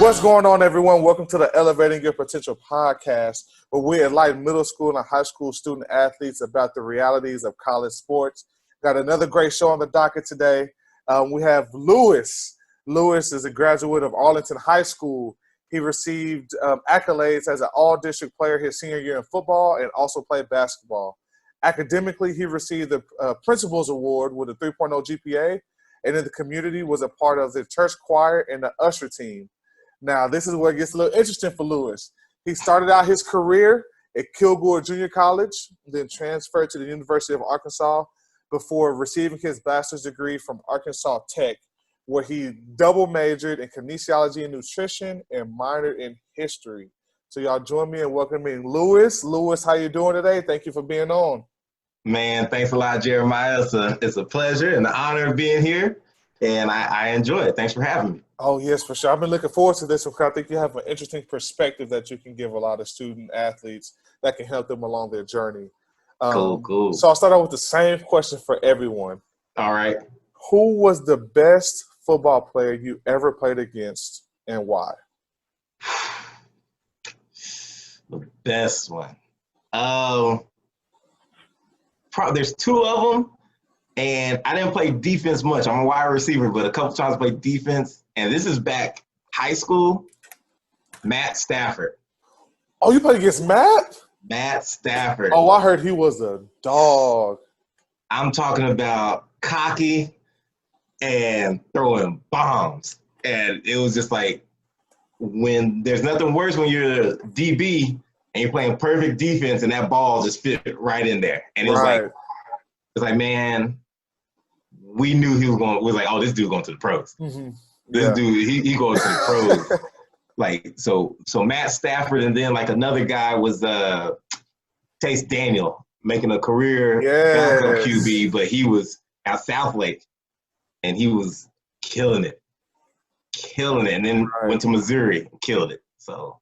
What's going on, everyone? Welcome to the Elevating Your Potential podcast, where we enlighten middle school and high school student athletes about the realities of college sports. Got another great show on the docket today. We have Lewis. Lewis is a graduate of Arlington High School. He received accolades as an all-district player his senior year in football and also played basketball. Academically, he received the Principal's Award with a 3.0 GPA, and in the community was a part of the church choir and the usher team. Now, this is where it gets a little interesting for Lewis. He started out his career at Kilgore Junior College, then transferred to the University of Arkansas before receiving his bachelor's degree from Arkansas Tech, where he double majored in kinesiology and nutrition and minored in history. So y'all join me in welcoming Lewis. Lewis, how you doing today? Thank you for being on. Man, thanks a lot, Jeremiah. It's a pleasure and an honor being here, and I enjoy it. Thanks for having me. Oh, yes, for sure. I've been looking forward to this because I think you have an interesting perspective that you can give a lot of student athletes that can help them along their journey. Cool. So I'll start out with the same question for everyone. All right. Who was the best football player you ever played against and why? The best one. There's two of them, and I didn't play defense much. I'm a wide receiver, but a couple times I played defense, and this is back high school. Matt Stafford. Oh, you played against Matt? Matt Stafford. Oh, I heard he was a dog. I'm talking about cocky and throwing bombs. And it was just like, when there's nothing worse when you're a DB and you're playing perfect defense and that ball just fit right in there. And it was like, man, we knew he was going. We was like, oh, this dude going to the pros. Mm-hmm. This dude, he going to the pros. Like, so Matt Stafford, and then like another guy was Chase Daniel, making a career backup QB, but he was at Southlake and he was killing it, and then went to Missouri and killed it. So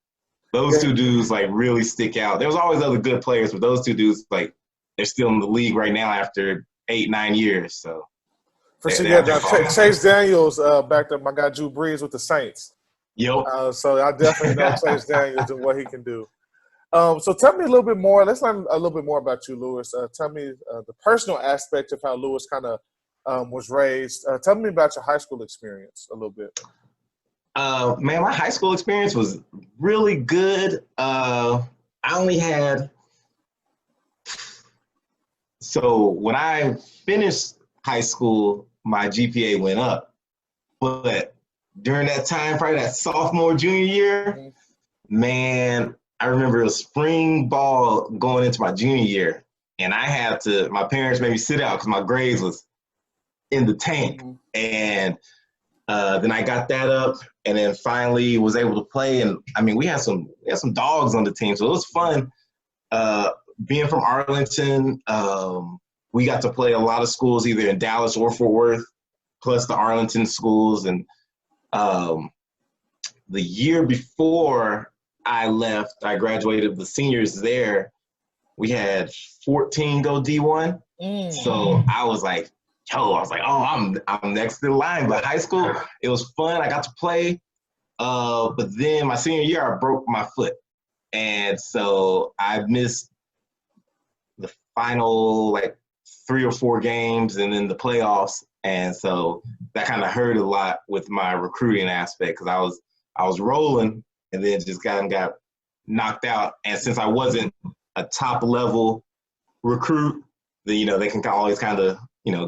those two dudes like really stick out. There was always other good players, but those two dudes, like, they're still in the league right now after 8-9 years. So for sure, Chase Daniels backed up my guy Drew Brees with the Saints. Yep. So I definitely know Chase Daniels and what he can do. So tell me a little bit more. Let's learn a little bit more about you, Lewis. Tell me the personal aspect of how Lewis kind of was raised. Tell me about your high school experience a little bit. Man, my high school experience was really good. I only had – so when I finished high school, my GPA went up. But during that time, probably that sophomore, junior year, man, I remember it was spring ball going into my junior year. And I had to – my parents made me sit out because my grades was in the tank. And then I got that up, and then finally was able to play. And I mean, we had some dogs on the team, so it was fun. Being from Arlington, we got to play a lot of schools either in Dallas or Fort Worth, plus the Arlington schools. And the year before I left, I graduated. The seniors there, we had 14 go D1. So I was like, oh, I'm next to the line. But high school, it was fun. I got to play. But then my senior year, I broke my foot. And so I missed the final, like, 3 or 4 games and then the playoffs. And so that kind of hurt a lot with my recruiting aspect because I was rolling and then just got knocked out. And since I wasn't a top-level recruit, then, they can always kind of,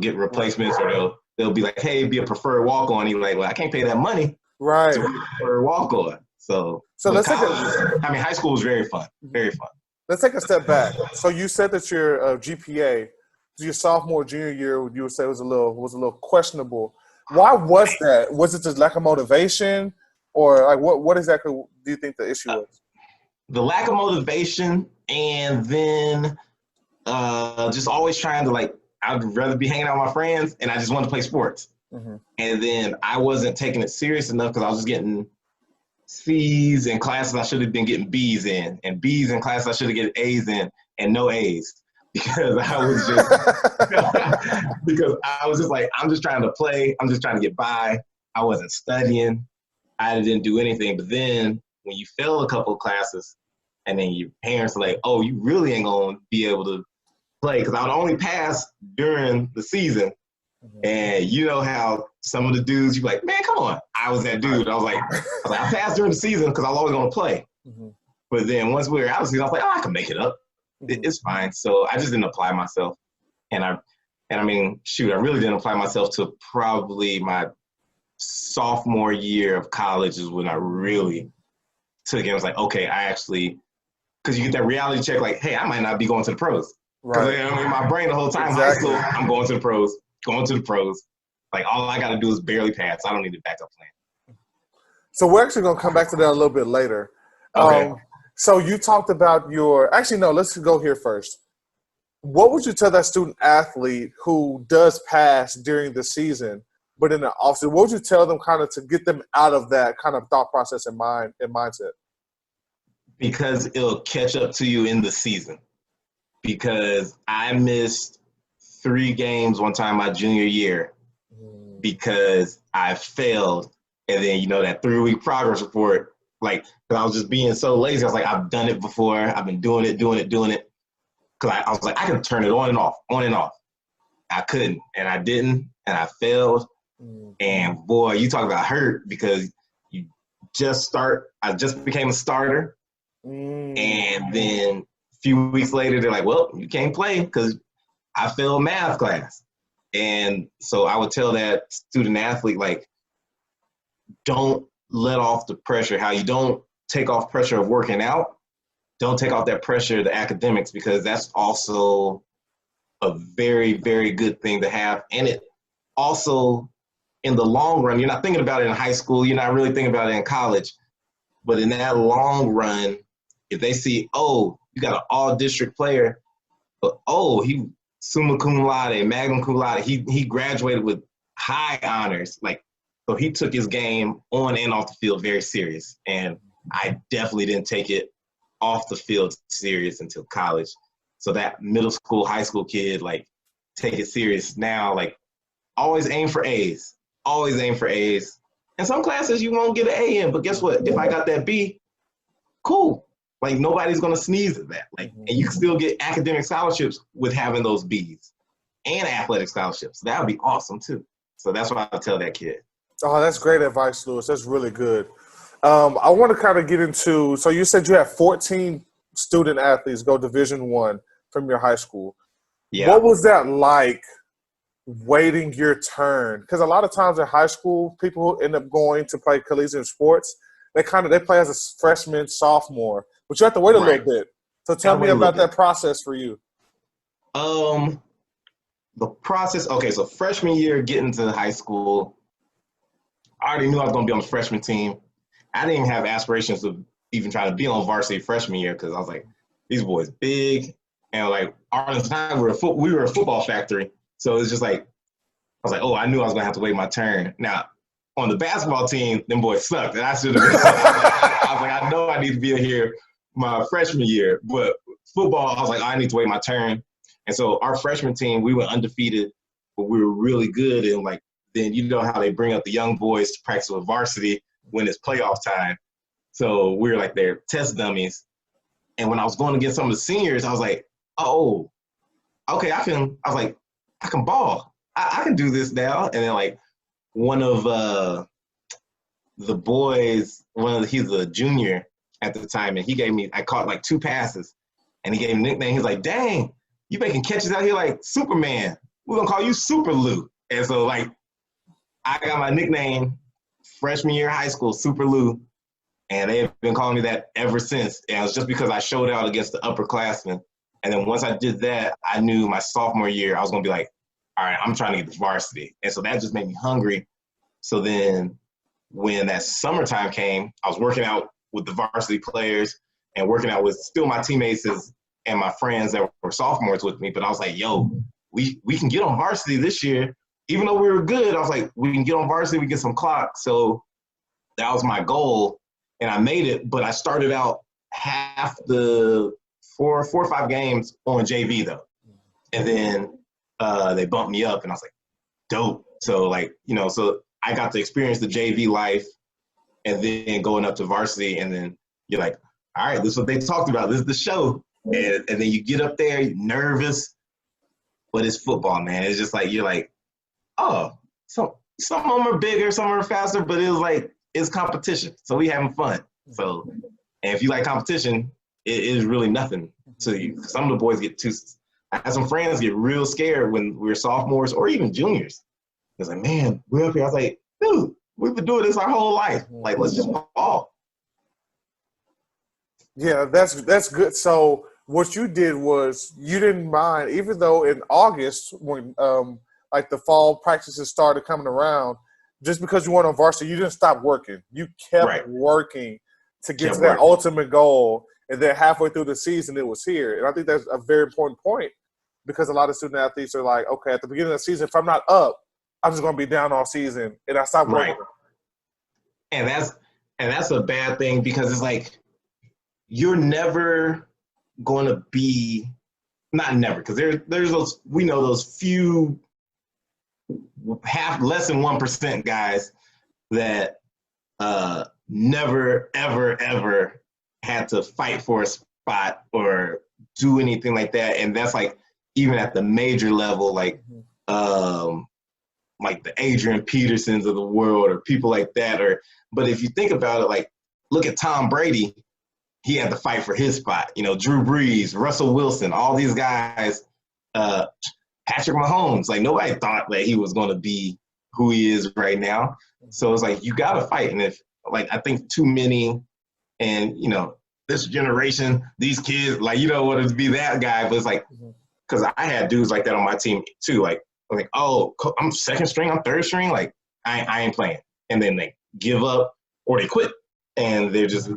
get replacements, or they'll be like, hey, be a preferred walk-on. You're like, well, I can't pay that money to be a preferred walk-on. So let's high school was very fun, very fun. Let's take a step back. So you said that your GPA, your sophomore, junior year, you would say was a little questionable. Why was that? Was it just lack of motivation, or like what exactly do you think the issue was? The lack of motivation, and then just always trying to, like, I'd rather be hanging out with my friends, and I just wanted to play sports. Mm-hmm. And then I wasn't taking it serious enough because I was just getting C's in classes I should have been getting B's in, and B's in classes I should have getting A's in, and no A's because I was just because I was just like, I'm just trying to play. I'm just trying to get by. I wasn't studying. I didn't do anything. But then when you fail a couple of classes and then your parents are like, oh, you really ain't going to be able to play because I would only pass during the season. And you know how some of the dudes, you're like, man, come on. I was that dude. I was like, I passed during the season because I was always going to play. But then once we were out of the season, I was like, oh, I can make it up. It's fine. So I just didn't apply myself. And I mean, shoot, I really didn't apply myself to probably my sophomore year of college is when I really took it. I was like, okay, I actually, because you get that reality check, like, hey, I might not be going to the pros. Because in my brain the whole time, high school, I'm going to the pros, going to the pros. Like, all I got to do is barely pass. I don't need a backup plan. So we're actually going to come back to that a little bit later. Okay. So you talked about actually, no, let's go here first. What would you tell that student athlete who does pass during the season, but in the offseason, what would you tell them kind of to get them out of that kind of thought process and mindset? Because it'll catch up to you in the season. Because I missed 3 games one time my junior year because I failed. And then, you know, that 3-week progress report, like, because I was just being so lazy. I was like, I've done it before. I've been doing it. Because I was like, I can turn it on and off. I couldn't, and I didn't, and I failed. And boy, you talk about hurt because you I just became a starter. And then a few weeks later, they're like, well, you can't play because I failed math class. And so I would tell that student athlete, like, don't let off the pressure. How you don't take off pressure of working out, don't take off that pressure of the academics, because that's also a very, very good thing to have. And it also, in the long run, you're not thinking about it in high school, you're not really thinking about it in college, but in that long run, if they see, oh, you got an all-district player, but oh, he summa cum laude, magna cum laude, he graduated with high honors, like, so he took his game on and off the field very serious. And I definitely didn't take it off the field serious until college. So that middle school, high school kid, like, take it serious now. Like, always aim for A's. Always aim for A's. In some classes, you won't get an A in, but guess what? If I got that B, cool. Like, nobody's going to sneeze at that. Like, and you can still get academic scholarships with having those B's and athletic scholarships. That would be awesome, too. So that's what I tell that kid. Oh, that's great advice, Lewis. That's really good. I want to kind of get into, so you said you had 14 student athletes go Division I from your high school. Yeah. What was that like waiting your turn? Because a lot of times in high school, people who end up going to play collegiate sports, they play as a freshman, sophomore, but you have to wait a little bit. So tell me about that process for you. The process, okay, so freshman year, getting to high school, I already knew I was going to be on the freshman team. I didn't even have aspirations of even trying to be on varsity freshman year because I was like, these boys big. And like, Arlington High, we were a football factory. So it's just like, I was like, oh, I knew I was going to have to wait my turn. Now, on the basketball team, them boys sucked. And I should have been. I was like, I know I need to be here my freshman year. But football, I was like, I need to wait my turn. And so our freshman team, we were undefeated, but we were really good. And like, then you know how they bring up the young boys to practice with varsity when it's playoff time. So we were like their test dummies. And when I was going to get some of the seniors, I was like, oh, okay, I can ball. I can do this now. And then like one of the boys, he's a junior at the time, and I caught like 2 passes. And he gave me a nickname. He's like, dang, you making catches out here like Superman. We're going to call you Super Lou. And so like, I got my nickname freshman year of high school, Super Lou, and they have been calling me that ever since. And it was just because I showed out against the upperclassmen. And then once I did that, I knew my sophomore year I was going to be like, all right, I'm trying to get to varsity. And so that just made me hungry. So then when that summertime came, I was working out with the varsity players and working out with still my teammates and my friends that were sophomores with me. But I was like, yo, we can get on varsity this year. Even though we were good, I was like, we can get on varsity, we get some clock. So that was my goal, and I made it. But I started out half the 4 or 5 games on JV, though. And then they bumped me up, and I was like, dope. So, like, you know, so I got to experience the JV life. and then going up to varsity, and then you're like, all right, this is what they talked about. This is the show. And then you get up there, you're nervous, but it's football, man. It's just like, you're like, oh, some of them are bigger, some are faster, but it was like, it's competition. So we having fun. So, and if you like competition, it is really nothing to you. Some of the boys get I had some friends get real scared when we were sophomores or even juniors. It's like, man, we're up here. I was like, dude, we've been doing this our whole life. Like, let's just ball. Yeah, that's good. So what you did was you didn't mind, even though in August when like the fall practices started coming around, just because you weren't on varsity, you didn't stop working. You kept working to get to that ultimate goal, and then halfway through the season, it was here. And I think that's a very important point because a lot of student athletes are like, okay, at the beginning of the season, if I'm not up, I'm just going to be down all season, and I stop working. And that's a bad thing because it's like you're never going to be not never because there's those we know those few less than 1% guys that never ever had to fight for a spot or do anything like that, and that's like even at the major level, like the Adrian Petersons of the world or people like that. But if you think about it, like look at Tom Brady, he had to fight for his spot. You know, Drew Brees, Russell Wilson, all these guys, Patrick Mahomes. Like nobody thought that he was going to be who he is right now. So it's like you got to fight. And if like I think too many, and you know this generation, these kids, like you don't want to be that guy, but it's like because I had dudes like that on my team too. Like oh, I'm second string, I'm third string. Like I ain't playing, and then they give up or they quit, and they're just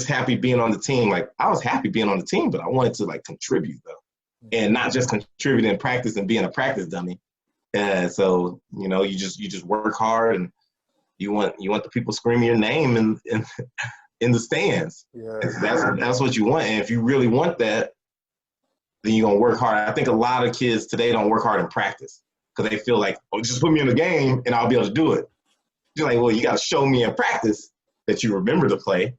happy being on the team. Like I was happy being on the team, but I wanted to like contribute though, and not just contribute in practice and being a practice dummy. So you know, you just work hard, and you want the people screaming your name in the stands. Yeah. That's what you want, and if you really want that, then you're gonna work hard. I think a lot of kids today don't work hard in practice because they feel like, oh, just put me in the game and I'll be able to do it. You're like, well, you got to show me in practice that you remember to play,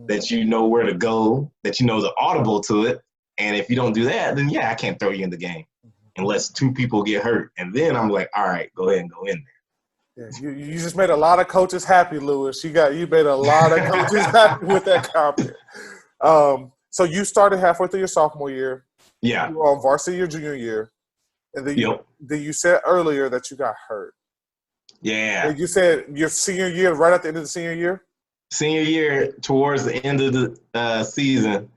that you know where to go, that you know the audible to it. And if you don't do that, then yeah, I can't throw you in the game unless two people get hurt. And then I'm like, all right, go ahead and go in there. Yeah, you just made a lot of coaches happy, Lewis. You made a lot of coaches happy with that comment. So you started halfway through your sophomore year. Yeah. You were on varsity your junior year. And then you said earlier that you got hurt. Yeah. And you said your senior year, right at the end of the senior year? Senior year, towards the end of the season,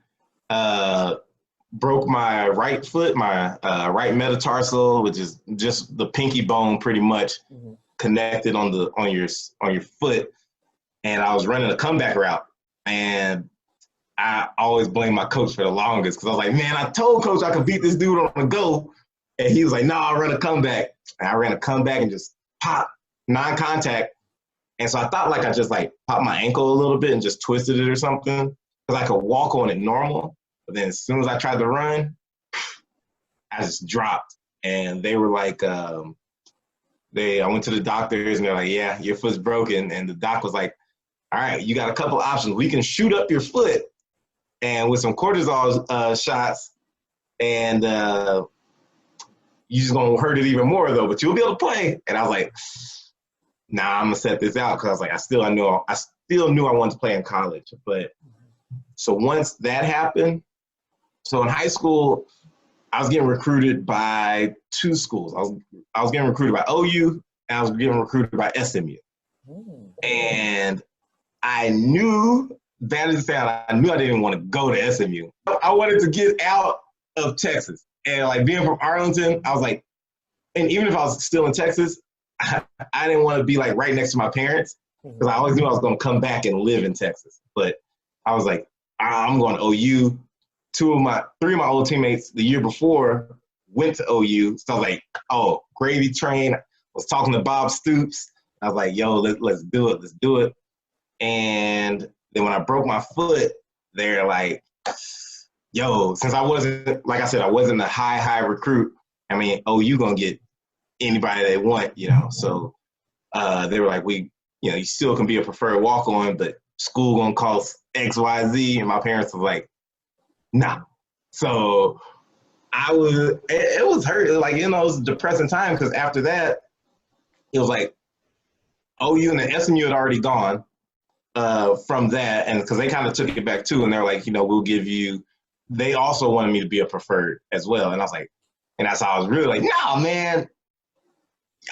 broke my right foot, my right metatarsal, which is just the pinky bone pretty much connected on your foot. And I was running a comeback route. And I always blame my coach for the longest because I was like, man, I told coach I could beat this dude on the go. And he was like, no, I'll run a comeback. And I ran a comeback and just pop, non-contact. And so I thought like I just like popped my ankle a little bit and just twisted it or something because I could walk on it normal. But then as soon as I tried to run, I just dropped. And they were like, I went to the doctors and they're like, yeah, your foot's broken. And the doc was like, all right, you got a couple options. We can shoot up your foot and with some cortisol shots, and you just gonna hurt it even more though, but you'll be able to play. And I was like, nah, I'm gonna set this out because I was like, I still knew I wanted to play in college. But so once that happened, so in high school, I was getting recruited by two schools. I was getting recruited by OU and I was getting recruited by SMU. And I knew that is sad. I knew I didn't want to go to SMU. I wanted to get out of Texas. And like being from Arlington, I was like, and even if I was still in Texas, I didn't want to be like right next to my parents because I always knew I was going to come back and live in Texas. But I was like, I'm going to OU. Three of my old teammates the year before went to OU. So I was like, oh, gravy train. I was talking to Bob Stoops. I was like, yo, let's do it. Let's do it. And then when I broke my foot, they're like, yo, since I wasn't, like I said, I wasn't a high recruit. I mean, OU gonna get anybody they want, you know. So they were like, we you still can be a preferred walk-on, but school gonna cost X, Y, Z. And my parents were like, nah. So it was hurt. It was like, it was a depressing time because after that, it was like OU and the SMU had already gone from that. And because they kind of took it back too. And they're like, we'll give you, they also wanted me to be a preferred as well. And I was like, and that's how I was really like, nah, man,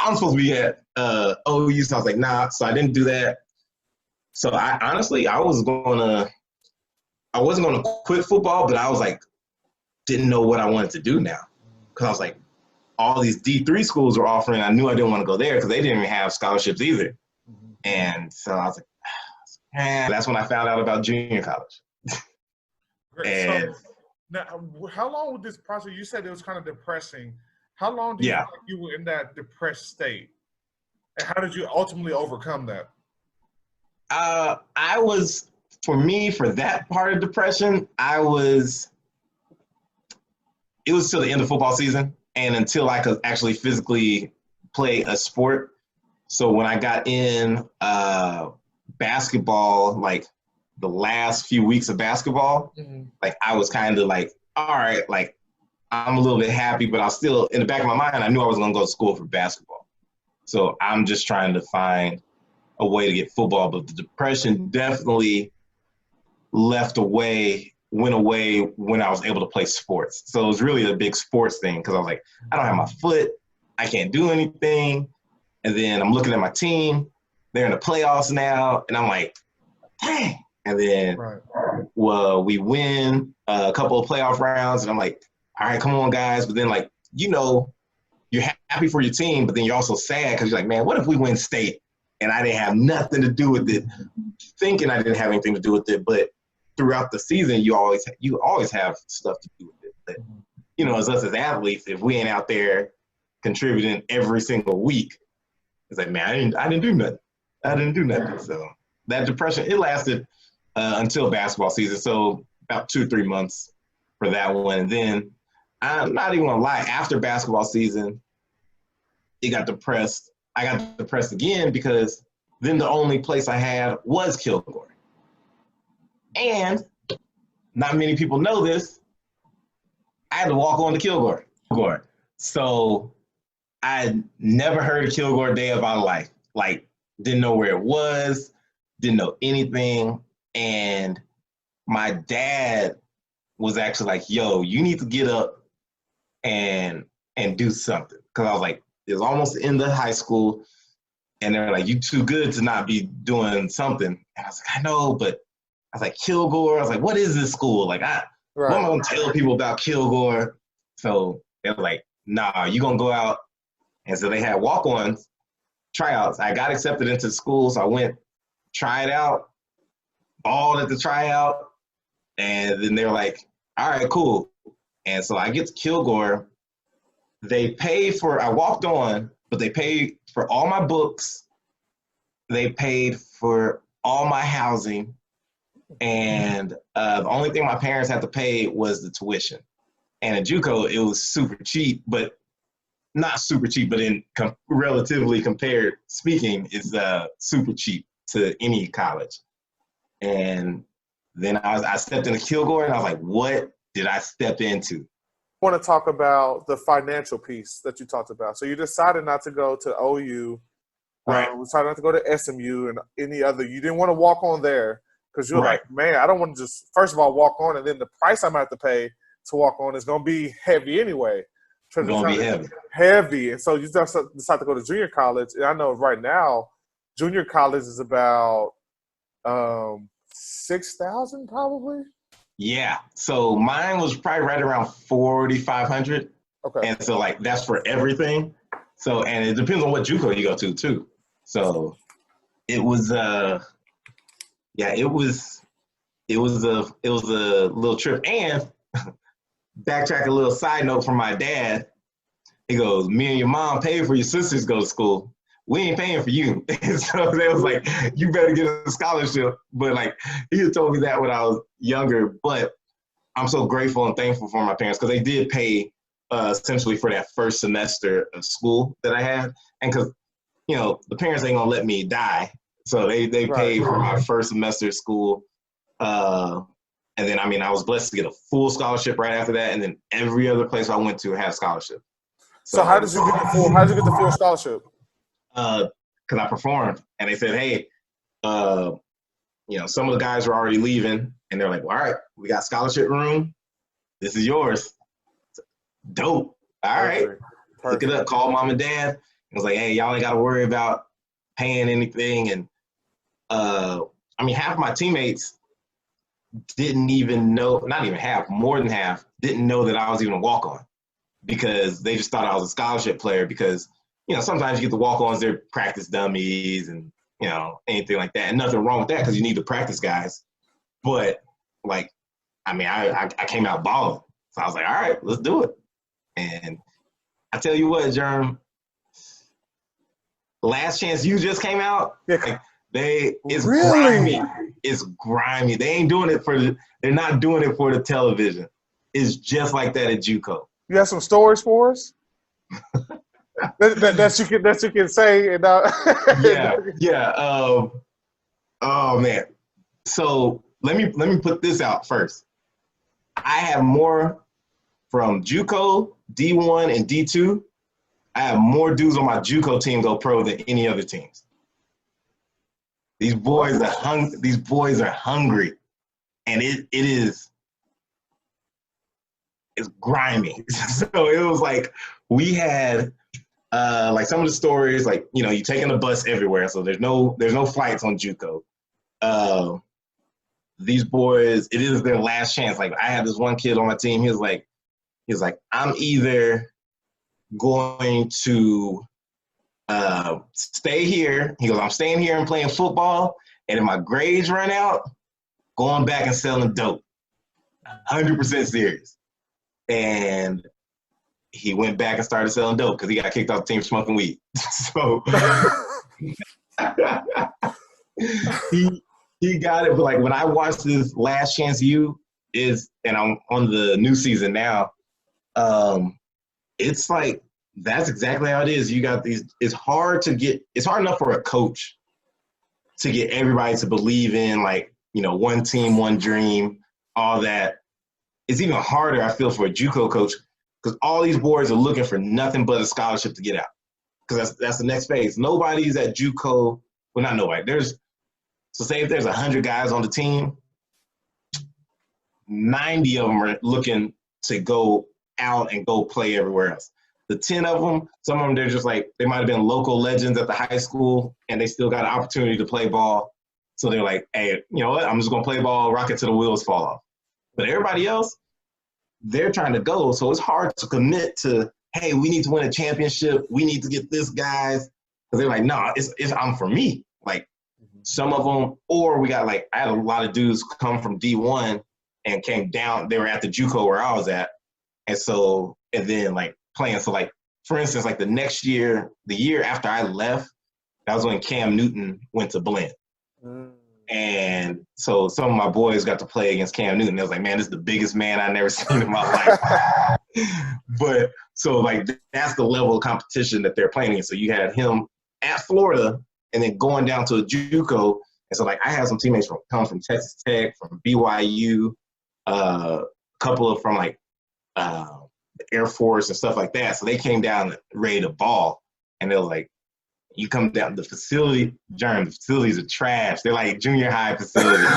I'm supposed to be at OU. So I was like, nah. So I didn't do that. So I honestly, I wasn't gonna quit football, but I was like, didn't know what I wanted to do now. Because I was like, all these D3 schools were offering. I knew I didn't want to go there because they didn't even have scholarships either. Mm-hmm. And so I was like, that's when I found out about junior college. Great. And so now, how long was this process? You said it was kind of depressing. How long do you feel like you were in that depressed state? And how did you ultimately overcome that? For that part of depression, it was till the end of football season and until I could actually physically play a sport. So when I got in basketball, like the last few weeks of basketball, like I was kind of like, all right, like I'm a little bit happy, but I was still, in the back of my mind, I knew I was going to go to school for basketball. So I'm just trying to find a way to get football. But the depression definitely went away when I was able to play sports. So it was really a big sports thing because I was like, I don't have my foot. I can't do anything. And then I'm looking at my team. They're in the playoffs now. And I'm like, dang. And then we win a couple of playoff rounds. And I'm like, all right, come on, guys. But then, like, you're happy for your team, but then you're also sad because you're like, man, what if we win state and I didn't have nothing to do with it, thinking I didn't have anything to do with it. But throughout the season, you always have stuff to do with it. But, as us as athletes, if we ain't out there contributing every single week, it's like, man, I didn't do nothing. I didn't do nothing. So that depression, it lasted until basketball season. So about 2 or 3 months for that one. And then I'm not even gonna lie, after basketball season, I got depressed again because then the only place I had was Kilgore. And not many people know this, I had to walk on to Kilgore. So I never heard of Kilgore a day of my life. Like, didn't know where it was, didn't know anything. And my dad was actually like, yo, you need to get up and do something. Because I was like, it was almost the end of high school. And they're like, you too good to not be doing something. And I was like, I know, but I was like, Kilgore? I was like, what is this school? Like, what am I going to tell people about Kilgore? So they were like, nah, you going to go out. And so they had walk-ons, tryouts. I got accepted into school, so I went, tried out, balled at the tryout. And then they were like, all right, cool. And so I get to Kilgore. I walked on, but they paid for all my books. They paid for all my housing. And the only thing my parents had to pay was the tuition. And at JUCO, it was super cheap, but not super cheap, but relatively compared speaking, is super cheap to any college. And then I stepped into Kilgore, and I was like, what did I step into? I want to talk about the financial piece that you talked about. So you decided not to go to OU, right? Decided not to go to SMU and any other. You didn't want to walk on there because you're like, man, I don't want to just, first of all, walk on, and then the price I'm going to have to pay to walk on is going to be heavy anyway. It's going to be heavy. Heavy. And so you just decide to go to junior college. And I know right now, junior college is about $6,000 probably. Yeah. So mine was probably right around $4,500. Okay. And so like that's for everything. So, and it depends on what JUCO you go to too. So it was it was a little trip. And backtrack a little side note from my dad. He goes, me and your mom paid for your sisters to go to school. We ain't paying for you. And so they was like, you better get a scholarship. But like, he had told me that when I was younger. But I'm so grateful and thankful for my parents because they did pay essentially for that first semester of school that I had. And because, the parents ain't gonna let me die. So they Right. paid for my first semester of school. And then, I was blessed to get a full scholarship right after that. And then every other place I went to had scholarship. So how did you get the full scholarship? Because I performed, and they said, hey, some of the guys were already leaving, and they're like, well, all right, we got scholarship room. This is yours. Dope. All right. Look it up. Call mom and dad. And was like, hey, y'all ain't got to worry about paying anything. And half of my teammates didn't even know, not even half, more than half, didn't know that I was even a walk-on because they just thought I was a scholarship player because, sometimes you get the walk-ons, they're practice dummies and, anything like that. And nothing wrong with that because you need the practice guys. But, I came out balling. So I was like, all right, let's do it. And I tell you what, Germ, Last Chance U just came out. It's grimy. It's grimy. They ain't doing it they're not doing it for the television. It's just like that at JUCO. You have some stories for us? that you can say and yeah. Oh man. So let me put this out first. I have more from JUCO, D1, and D2. I have more dudes on my JUCO team go pro than any other teams. These boys are hungry, and it's grimy. So it was like we had some of the stories, you taking a bus everywhere, so there's no flights on JUCO. These boys, it is their last chance. Like I had this one kid on my team. He was like, I'm either going to stay here. He goes, I'm staying here and playing football, and if my grades run out, going back and selling dope. 100% serious. And he went back and started selling dope because he got kicked off the team smoking weed. So he got it. But when I watched this Last Chance U and I'm on the new season now, it's like that's exactly how it is. You got these. It's hard enough for a coach to get everybody to believe in one team, one dream, all that. It's even harder, I feel, for a JUCO coach because all these boys are looking for nothing but a scholarship to get out. Because that's the next phase. Nobody's at JUCO. Well, not nobody. So say if there's 100 guys on the team, 90 of them are looking to go out and go play everywhere else. The 10 of them, some of them, they're just they might have been local legends at the high school and they still got an opportunity to play ball. So they're like, hey, you know what? I'm just going to play ball, rock it till the wheels fall off. But everybody else, they're trying to go. So it's hard to commit to, hey, we need to win a championship. We need to get this guys. Because they're like, no, it's I'm for me. Some of them, or we got I had a lot of dudes come from D1 and came down. They were at the JUCO where I was at. And then playing. So for instance, the next year, the year after I left, that was when Cam Newton went to Blinn. And so some of my boys got to play against Cam Newton. I was like, man, this is the biggest man I've never seen in my life. But so that's the level of competition that they're playing in. So you had him at Florida and then going down to a JUCO. And so I had some teammates come from Texas Tech, from BYU, a couple of from the Air Force and stuff like that. So they came down ready to ball. And they were like, you come down, the facilities are trash. They're like junior high facilities.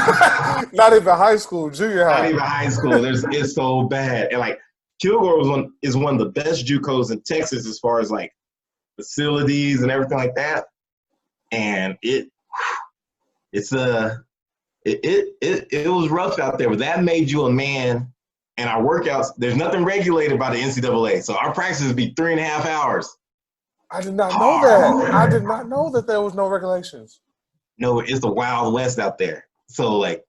Not even high school, junior high. Not even high school. It's so bad. And Kilgore is one of the best JUCOs in Texas as far as facilities and everything like that. And it was rough out there, but that made you a man. And our workouts, there's nothing regulated by the NCAA. So our practices would be 3.5 hours. I did not know that. I did not know that there was no regulations. No, it's the Wild West out there. So and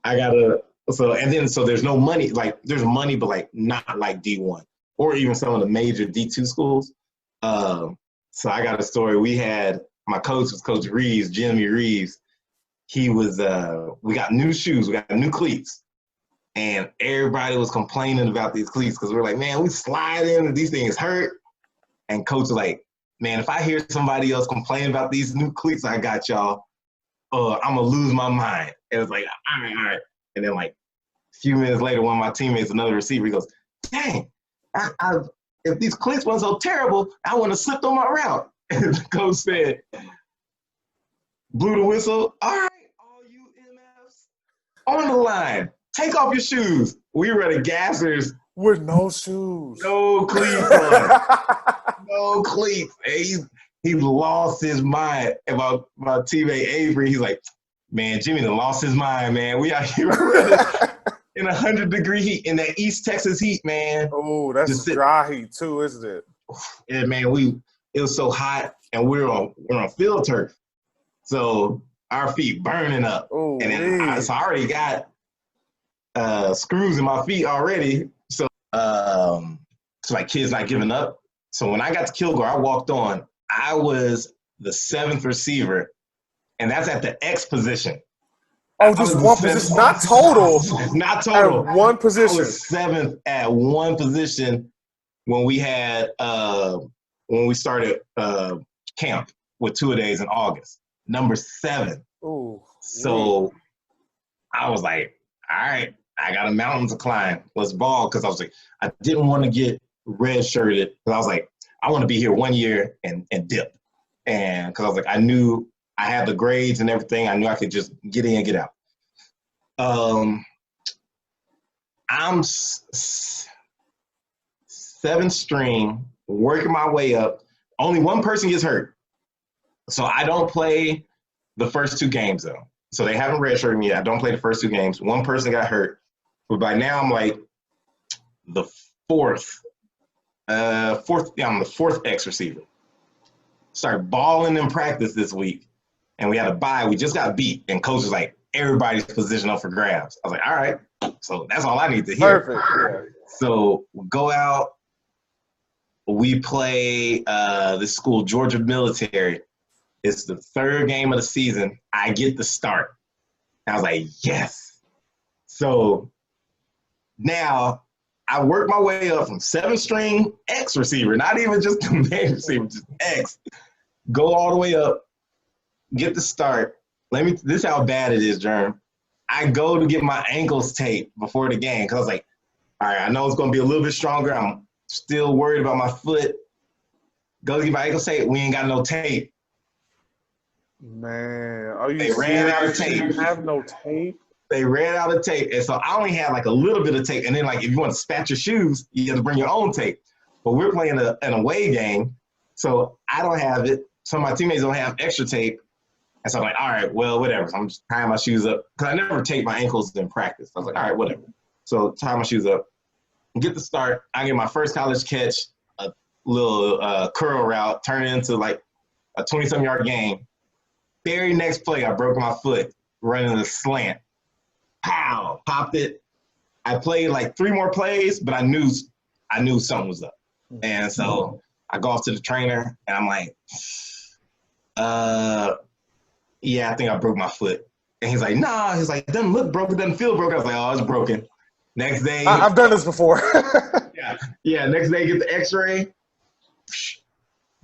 then there's no money. There's money, but not like D1 or even some of the major D2 schools. So I got a story. My coach was Coach Reeves, Jimmy Reeves. He was, we got new shoes, we got new cleats. And everybody was complaining about these cleats because we were like, man, we slide in and these things hurt. And coach was like, man, if I hear somebody else complain about these new cleats I got, y'all, I'm gonna lose my mind. And it's like, all right. And then like a few minutes later, one of my teammates, another receiver, he goes, dang, if these cleats weren't so terrible, I wouldn't have slipped on my route. And the coach said, blew the whistle. All right, all you MFs on the line, take off your shoes. We were at a Gassers with no shoes, no cleats on, no cleats. He lost his mind. And my teammate Avery, he's like, man, Jimmy done lost his mind, man. We out here in 100-degree heat, in that East Texas heat, man. Oh, that's dry heat too, isn't it? And man, it was so hot, and we're on field turf, so our feet burning up. Oh, and then I already got screws in my feet already. So like kids not giving up. So when I got to Kilgore, I walked on. I was the 7th receiver, and that's at the X position. Oh, just one position, not total. Not total. At one position. I was 7th at one position when we had when we started camp with 2-a-days in August. Number 7. Ooh. So I was like, all right, I got a mountain to climb. Let's ball. Because I was like, I didn't want to get red-shirted. Because I was like, I want to be here 1 year and dip. And because I was like, I knew I had the grades and everything. I knew I could just get in and get out. I'm 7th string, working my way up. Only one person gets hurt. So I don't play the first 2 games, though. So they haven't redshirted me yet. I don't play the first 2 games. One person got hurt. But by now I'm like the 4th. I'm the 4th X receiver. Started balling in practice this week. And we had a bye. We just got beat. And coach was like, everybody's position up for grabs. I was like, all right. So that's all I need to hear. Perfect. Yeah. So we go out. We play this school, Georgia Military. It's the 3rd game of the season. I get the start. I was like, yes. So now I work my way up from 7th string X receiver, not even just the main receiver, just X. Go all the way up, get the start. This is how bad it is, Jerm. I go to get my ankles taped before the game because I was like, all right, I know it's going to be a little bit stronger. I'm still worried about my foot. Go to get my ankles taped. We ain't got no tape. Man, are you They ran out of tape. You have no tape? They ran out of tape. And so I only had like a little bit of tape. And then like if you want to spat your shoes, you have to bring your own tape. But we're playing an away game. So I don't have it. Some of my teammates don't have extra tape. And so I'm like, all right, well, whatever. So I'm just tying my shoes up. Because I never tape my ankles in practice. I was like, all right, whatever. So tie my shoes up. Get the start. I get my first college catch, a little curl route, turn it into like a 20-some yard game. Very next play, I broke my foot running a slant. Pow, popped it. I played like 3 more plays, but I knew something was up. And so I go off to the trainer, and I'm like, yeah, I think I broke my foot. And he's like, nah. He's like, it doesn't look broken, it doesn't feel broken. I was like, oh, it's broken. Next day. I've done this before. Yeah, next day, get the x-ray.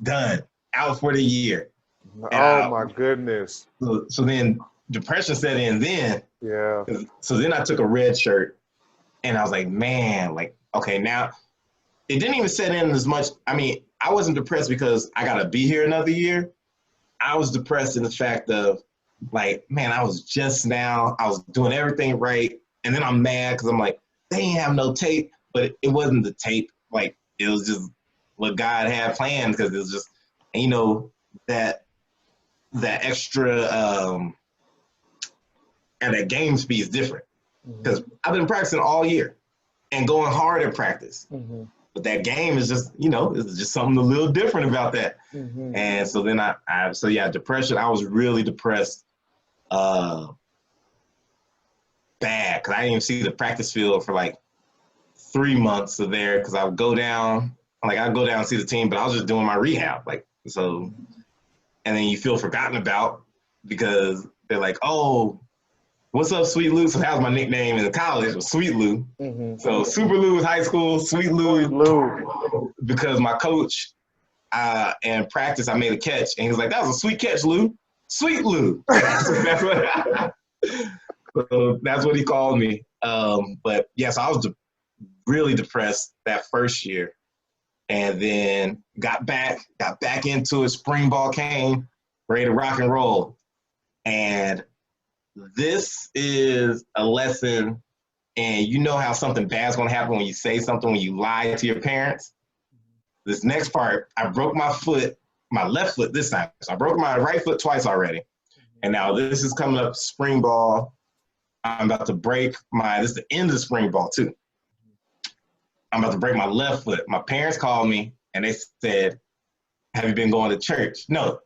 Done. Out for the year. My goodness. So then depression set in then. Yeah. So then I took a red shirt, and I was like, man, like, okay, now it didn't even set in as much. I mean, I wasn't depressed because I got to be here another year. I was depressed in the fact of, like, man, I was doing everything right, and then I'm mad because I'm like, they ain't have no tape, but it wasn't the tape. Like, it was just what God had planned because it was just, you know, that extra and that game speed is different because I've been practicing all year and going hard at practice. Mm-hmm. But that game is just, you know, it's just something a little different about that. Mm-hmm. And so then depression, I was really depressed bad because I didn't even see the practice field for like 3 months of there because I would go down, I'd go down and see the team, but I was just doing my rehab. Like, so, and then you feel forgotten about because they're like, oh, what's up, Sweet Lou? So that was my nickname in college, was Sweet Lou. Mm-hmm. So Super Lou was high school, Sweet Lou, because my coach in practice, I made a catch, and he was like, "That was a sweet catch, Lou. Sweet Lou." So that's what he called me. But yes, I was really depressed that first year, and then got back into it. Spring ball came, ready to rock and roll. And this is a lesson, and you know how something bad's gonna happen when you say something, when you lie to your parents. This next part, I broke my foot, my left foot this time. So I broke my right foot twice already. And now this is coming up spring ball. I'm about to break this is the end of the spring ball too. I'm about to break my left foot. My parents called me and they said, "Have you been going to church?" No,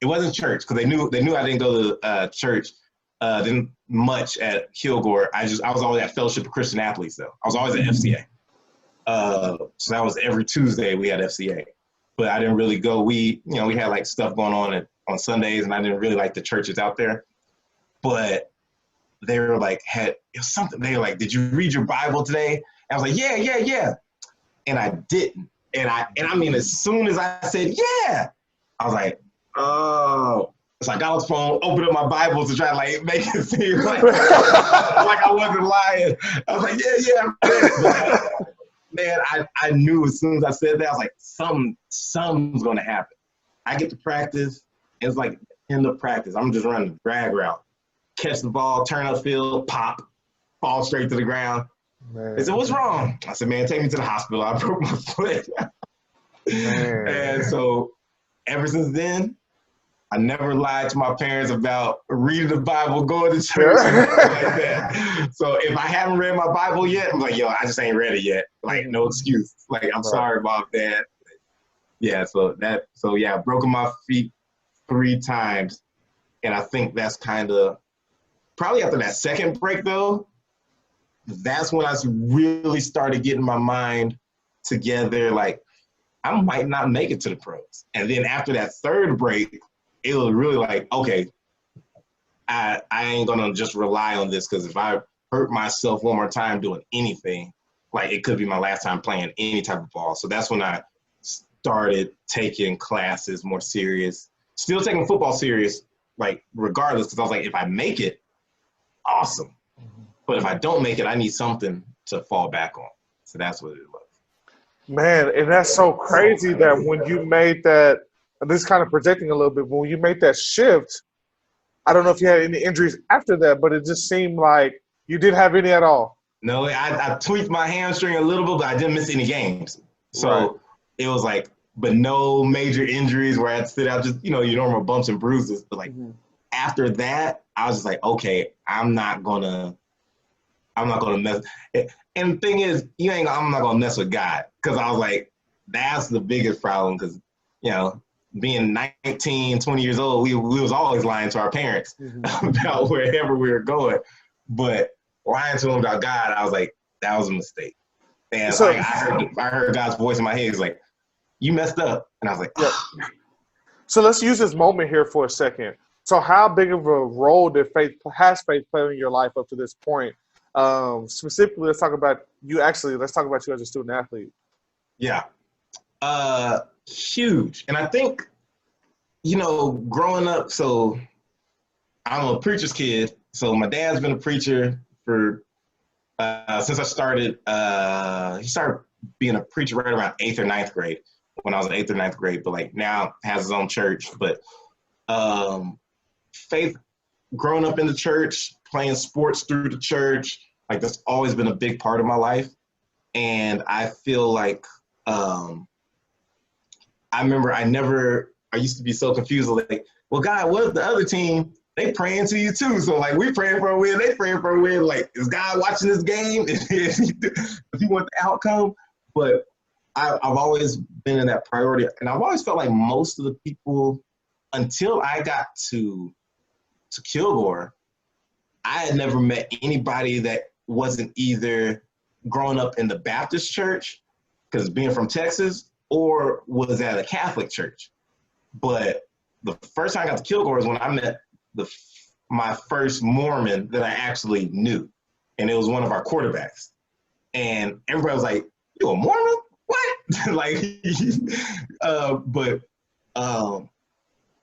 it wasn't church, because they knew I didn't go to church. Didn't much at Kilgore. I was always at Fellowship of Christian Athletes though. I was always at FCA. So that was every Tuesday we had FCA, but I didn't really go. We had like stuff going on Sundays, and I didn't really like the churches out there. But they were like, it was something. They were like, "Did you read your Bible today?" And I was like, yeah. And I didn't. And I mean, as soon as I said, yeah, I was like, oh. So I got on the phone, opened up my Bible to try to like make it seem like I wasn't lying. I was like, yeah. Man, I knew as soon as I said that, I was like, something's gonna happen. I get to practice, and it's like end of practice. I'm just running the drag route. Catch the ball, turn upfield, pop, fall straight to the ground. Man. They said, "What's wrong?" I said, "Man, take me to the hospital. I broke my foot." And so ever since then, I never lied to my parents about reading the Bible, going to church, and like that. So if I haven't read my Bible yet, I'm like, "Yo, I just ain't read it yet." Like, no excuse. Like, I'm sorry, Mom, Dad. Yeah, so I've broken my feet 3 times. And I think that's kind of, probably after that second break though, that's when I really started getting my mind together. Like, I might not make it to the pros. And then after that third break, it was really like, okay, I ain't gonna just rely on this, because if I hurt myself one more time doing anything, like, it could be my last time playing any type of ball. So that's when I started taking classes more serious, still taking football serious, like, regardless, because I was like, if I make it, awesome. But if I don't make it, I need something to fall back on. So that's what it was. Man, and that's so crazy that when you made that, this is kind of projecting a little bit, but when you made that shift, I don't know if you had any injuries after that, but it just seemed like you didn't have any at all. No, I tweaked my hamstring a little bit, but I didn't miss any games. So It was like, but no major injuries where I had to sit out, just, your normal bumps and bruises. But like, after that, I was just like, okay, I'm not gonna mess. And the thing is, I'm not gonna mess with God, because I was like, that's the biggest problem. Because being 19, 20 years old, we was always lying to our parents about wherever we were going. But lying to them about God, I was like, that was a mistake. And so, I heard God's voice in my head. He's like, "You messed up," and I was like, oh. So let's use this moment here for a second. So how big of a role has faith played in your life up to this point? Specifically, let's talk about you as a student athlete. Yeah. Huge. And I think, growing up, so I'm a preacher's kid. So my dad's been a preacher for, since I started, he started being a preacher right around 8th or 9th grade, when I was in 8th or 9th grade, but like now has his own church. But faith, growing up in the church, playing sports through the church, like, that's always been a big part of my life. And I feel like, I remember I used to be so confused, like, well, God, what if the other team, they praying to you too? So like, we praying for a win, they praying for a win. Like, is God watching this game? Does he want the outcome? But I've always been in that priority. And I've always felt like most of the people, until I got to Kilgore, I had never met anybody that wasn't either growing up in the Baptist church, because being from Texas, or was at a Catholic church. But the first time I got to Kilgore is when I met my first Mormon that I actually knew. And it was one of our quarterbacks. And everybody was like, "You a Mormon? What?" like, but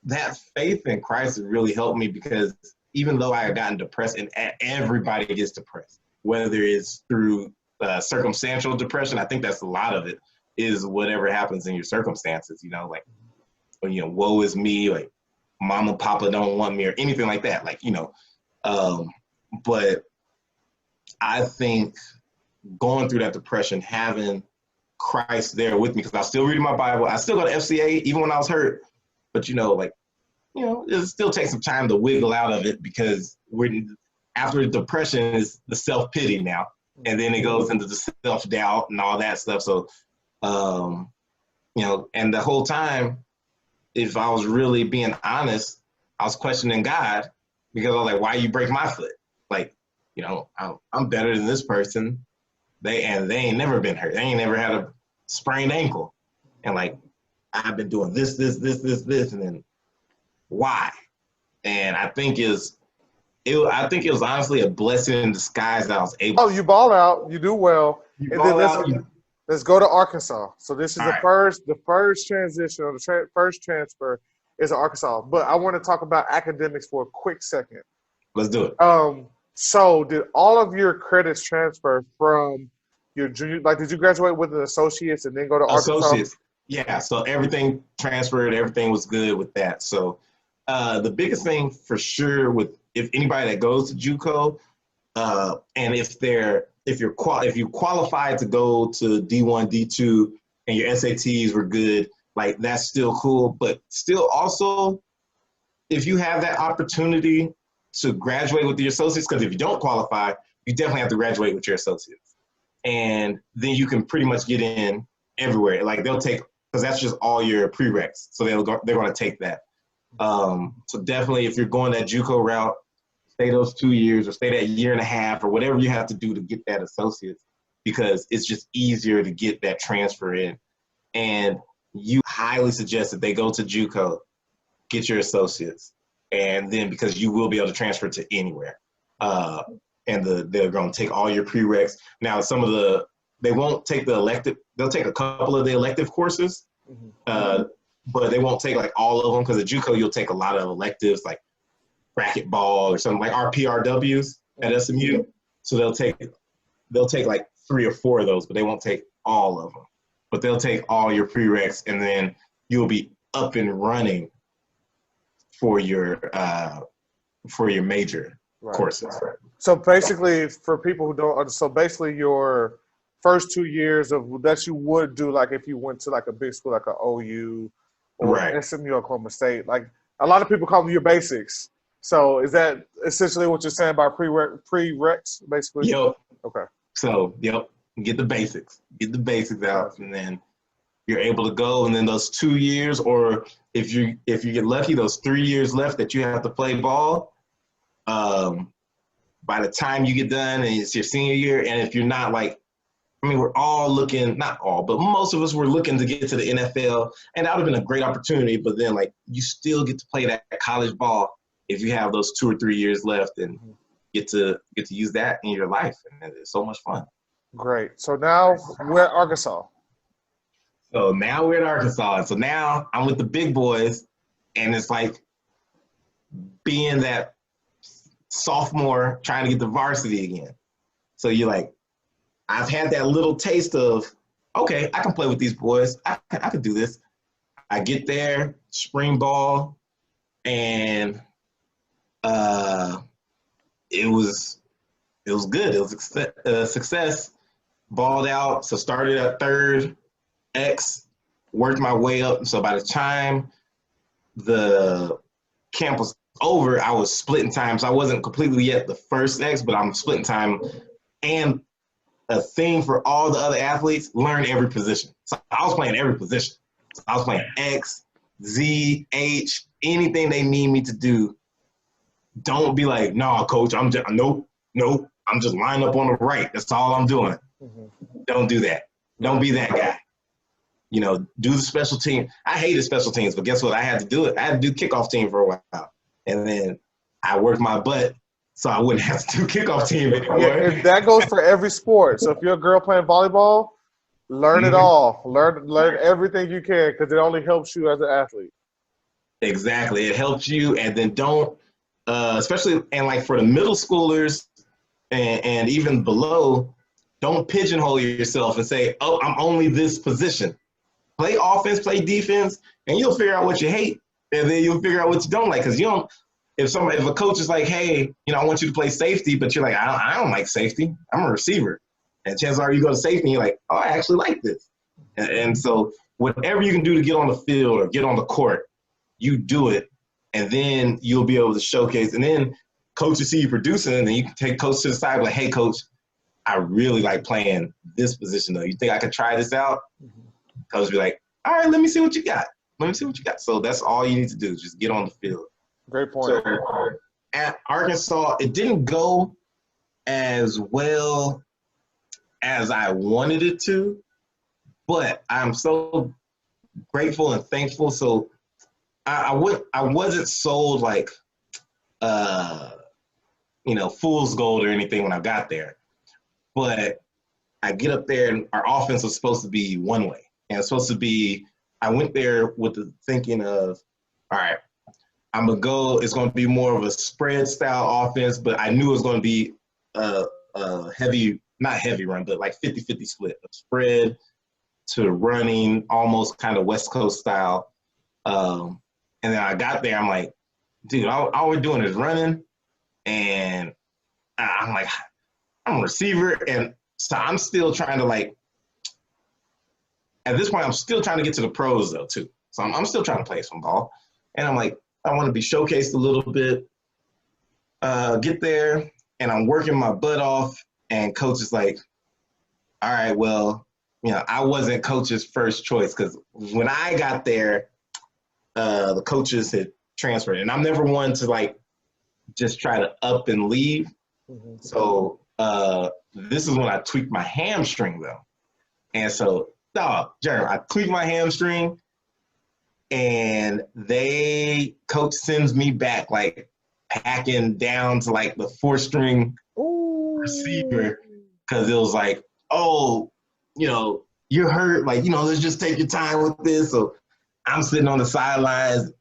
that faith in Christ has really helped me, because even though I had gotten depressed, and everybody gets depressed, whether it's through circumstantial depression, I think that's a lot of it, is whatever happens in your circumstances, like, woe is me, like mama, papa don't want me, or anything like that. Like, but I think going through that depression, having Christ there with me, because I was still reading my Bible, I still go to FCA even when I was hurt, but it still takes some time to wiggle out of it, because after depression is the self-pity now, and then it goes into the self-doubt and all that stuff. So, and the whole time, if I was really being honest, I was questioning God, because I was like, why you break my foot? Like, I'm better than this person. They ain't never been hurt. They ain't never had a sprained ankle. And like, I've been doing this, and then why? And I think it was honestly a blessing in disguise that I was able. Oh, you ball out. You do well. Let's go to Arkansas. So this is the first transition, or the first transfer is Arkansas. But I want to talk about academics for a quick second. Let's do it. So did all of your credits transfer from your junior? Like, did you graduate with an associate's and then go to Arkansas? Associates. Yeah. So everything transferred. Everything was good with that. So the biggest thing for sure if anybody that goes to JUCO, and if you qualified to go to D1, D2, and your SATs were good, like, that's still cool. But still also, if you have that opportunity to graduate with your associates, because if you don't qualify, you definitely have to graduate with your associates. And then you can pretty much get in everywhere. Like, they'll take, because that's just all your prereqs. So they're going to take that. So definitely, if you're going that JUCO route, stay those 2 years, or stay that year and a half, or whatever you have to do to get that associates, because it's just easier to get that transfer in. And you highly suggest that they go to JUCO, get your associates, and then, because you will be able to transfer to anywhere. And they're going to take all your prereqs. Now, they won't take the elective, they'll take a couple of the elective courses, but they won't take like all of them, because at JUCO you'll take a lot of electives, like racquetball or something, like our PRWs at SMU. So they'll take like 3 or 4 of those, but they won't take all of them. But they'll take all your prereqs, and then you'll be up and running for your major courses. So basically, for people who don't, so basically your first 2 years of that you would do, like if you went to like a big school like a OU or SMU, Oklahoma State, like a lot of people call them your basics. So is that essentially what you're saying by prereqs, basically? Yep. Okay. So, yep, get the basics out, and then you're able to go. And then those 2 years, or if you get lucky, those 3 years left that you have to play ball, by the time you get done and it's your senior year, and if you're not like, we're all looking, not all, but most of us were looking to get to the NFL, and that would have been a great opportunity. But then, like, you still get to play that college ball if you have those 2 or 3 years left, and get to use that in your life, and it's so much fun. Great. So now we're at Arkansas. So now we're at Arkansas, and so now I'm with the big boys, and it's like being that sophomore trying to get the varsity again. So you're like, I've had that little taste of, okay, I can play with these boys. I can do this. I get there, spring ball, and it was good. It was a success. Balled out, so started at third X, worked my way up. So by the time the camp was over, I was splitting time. So I wasn't completely yet the first X, but I'm splitting time. And a thing for all the other athletes, learn every position. So I was playing every position. So I was playing X, Z, H, anything they need me to do. Don't be like, nah, coach, nope, I'm just lined up on the right. That's all I'm doing. Don't do that. Don't be that guy. Do the special team. I hated special teams, but guess what? I had to do it. I had to do kickoff team for a while. And then I worked my butt so I wouldn't have to do kickoff team anymore. Yeah, and that goes for every sport. So if you're a girl playing volleyball, Learn it all. Learn everything you can because it only helps you as an athlete. Exactly. It helps you. And then don't, especially, and like for the middle schoolers and even below, don't pigeonhole yourself and say, oh, I'm only this position. Play offense, play defense, and you'll figure out what you hate. And then you'll figure out what you don't like. Because you don't, if a coach is like, hey, I want you to play safety, but you're like, I don't like safety. I'm a receiver. And chances are you go to safety and you're like, oh, I actually like this. And so whatever you can do to get on the field or get on the court, you do it. And then you'll be able to showcase. And then coaches see you producing, and then you can take coach to the side like, hey, coach, I really like playing this position though. You think I could try this out? Mm-hmm. Coach be like, all right, let me see what you got. So that's all you need to do. Just get on the field. Great point. So at Arkansas, it didn't go as well as I wanted it to, but I'm so grateful and thankful. So I wasn't sold like, fool's gold or anything when I got there, but I get up there and our offense was supposed to be one way. And it's supposed to be, I went there with the thinking of, all right, I'm going to go, it's going to be more of a spread style offense, but I knew it was going to be a heavy, not heavy run, but like 50-50 split of spread to running, almost kind of West Coast style. And then I got there, I'm like, dude, all we're doing is running. And I'm like, I'm a receiver. And so I'm still trying to at this point, I'm still trying to get to the pros though, too. So I'm still trying to play some ball. And I'm like, I want to be showcased a little bit, get there, and I'm working my butt off. And coach is like, all right, well, I wasn't coach's first choice because when I got there, the coaches had transferred. And I'm never one to just try to up and leave. Mm-hmm. So this is when I tweaked my hamstring though. And so, Jeremy, I tweaked my hamstring and coach sends me back packing down to the 4-string receiver because it was like, oh, you're hurt. Let's just take your time with this. So I'm sitting on the sidelines,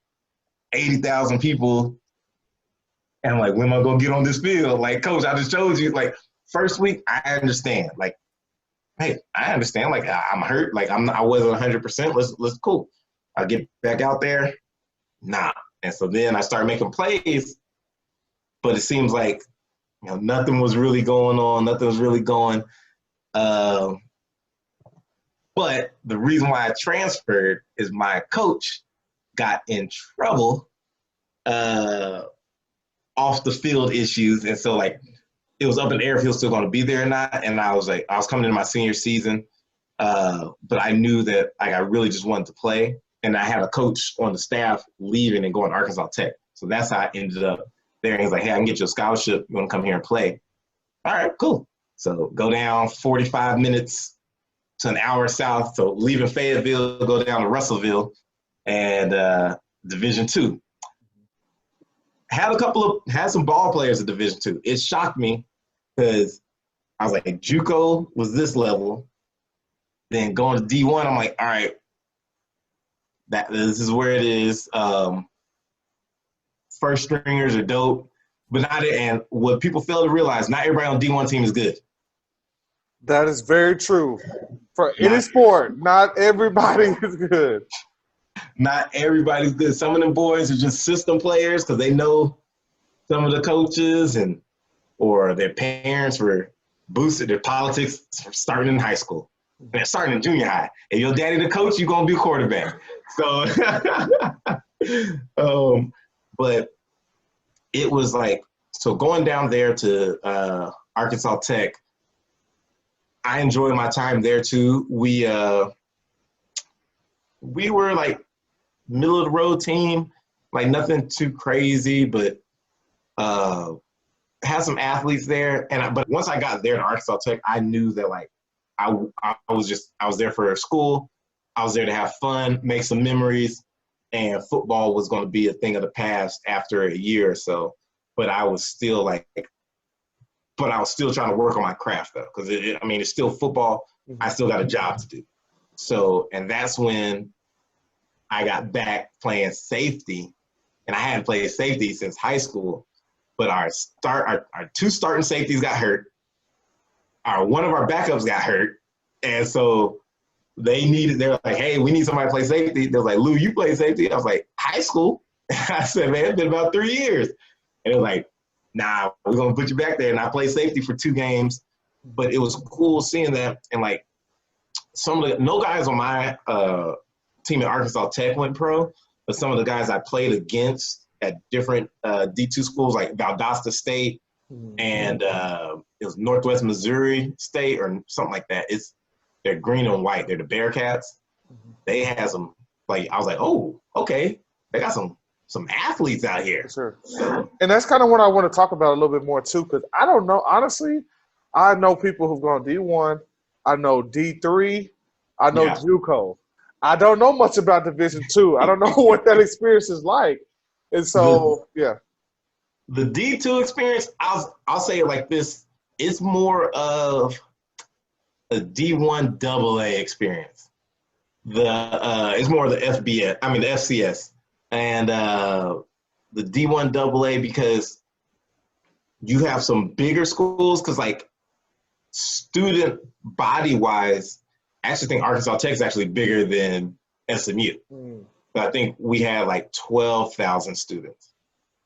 80,000 people. And I'm like, when am I going to get on this field? Coach, I just showed you, first week, I understand. Hey, I understand. I'm hurt. I wasn't 100%. Let's cool. I get back out there. Nah. And so then I start making plays, but it seems like, nothing was really going on. Nothing was really going. But the reason why I transferred is my coach got in trouble off the field issues. And so it was up in the air if he was still going to be there or not. And I was coming into my senior season, but I knew that I really just wanted to play. And I had a coach on the staff leaving and going to Arkansas Tech. So that's how I ended up there. And he's like, hey, I can get you a scholarship. You want to come here and play? All right, cool. So go down 45 minutes to an hour south. So leaving Fayetteville, go down to Russellville and Division II. Had some ball players at Division II. It shocked me because I was like, JUCO was this level. Then going to D1, I'm like, all right, this is where it is. First stringers are dope, but and what people fail to realize, not everybody on D1 team is good. That is very true. For any sport, not everybody is good. Not everybody's good. Some of them boys are just system players because they know some of the coaches or their parents were boosted their politics starting in high school. They're starting in junior high. If your daddy the coach, you're going to be a quarterback. So, but it was so going down there to Arkansas Tech, I enjoyed my time there too. We were middle of the road team, nothing too crazy, but had some athletes there. But once I got there to Arkansas Tech, I knew that I was there for school. I was there to have fun, make some memories, and football was going to be a thing of the past after a year or so. But I was still trying to work on my craft though, because it's still football. I still got a job to do. So, and that's when I got back playing safety, and I hadn't played safety since high school, but our two starting safeties got hurt. One of our backups got hurt. And so they were like, hey, we need somebody to play safety. They was like, Lou, you play safety? I was like, high school? I said, man, it's been about 3 years. And they were like, nah, we're going to put you back there. And I played safety for 2 games. But it was cool seeing that. And like, no guys on my team at Arkansas Tech went pro, but some of the guys I played against at different D2 schools like Valdosta State and it was Northwest Missouri State or something like that. They're green and white. They're the Bearcats. They had some, like, I was like, oh, okay. They got some athletes out here. Sure. And that's kind of what I want to talk about a little bit more too, because I don't know, honestly, I know people who've gone D1, I know D3, I know JUCO. I don't know much about Division II. I don't know what that experience is like. And so, yeah. The D2 experience, I'll say it like this, it's more of a D1 AA experience. It's more of the FBS, I mean the FCS. And the D1 AA, because you have some bigger schools, because like student body wise, I actually think Arkansas Tech is actually bigger than SMU. But I think we had like 12,000 students,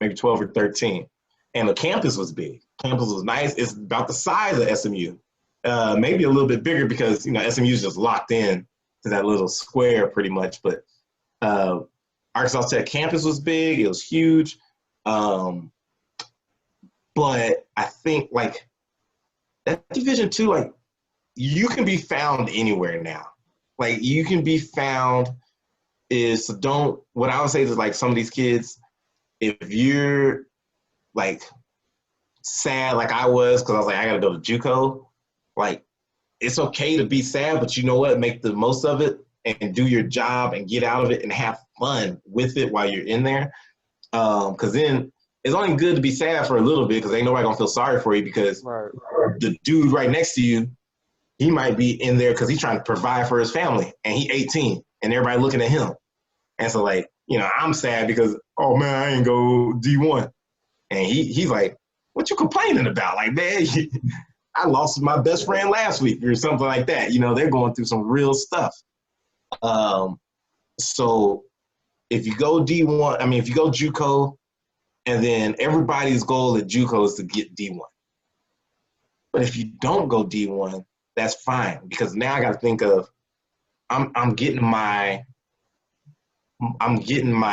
maybe 12 or 13. And the campus was big. Campus was nice. It's about the size of SMU. Maybe a little bit bigger because, SMU is just locked in to that little square pretty much. But Arkansas Tech campus was big. It was huge. But I think like that Division II, like you can be found anywhere now. Like you can be found what I would say is like some of these kids, if you're like sad like I was, because I was like, I got to go to JUCO, like it's okay to be sad, but you know what? Make the most of it and do your job and get out of it and have fun with it while you're in there. Because then it's only good to be sad for a little bit because ain't nobody going to feel sorry for you because the dude right next to you, he might be in there because he's trying to provide for his family and he 18 and everybody looking at him. And so like, I'm sad because, oh man, I ain't go D1. And he's like, what you complaining about? Like, man, I lost my best friend last week or something like that. They're going through some real stuff. So if you go D1, if you go JUCO, and then everybody's goal at JUCO is to get D1. But if you don't go D1, that's fine because now I got to think of I'm getting my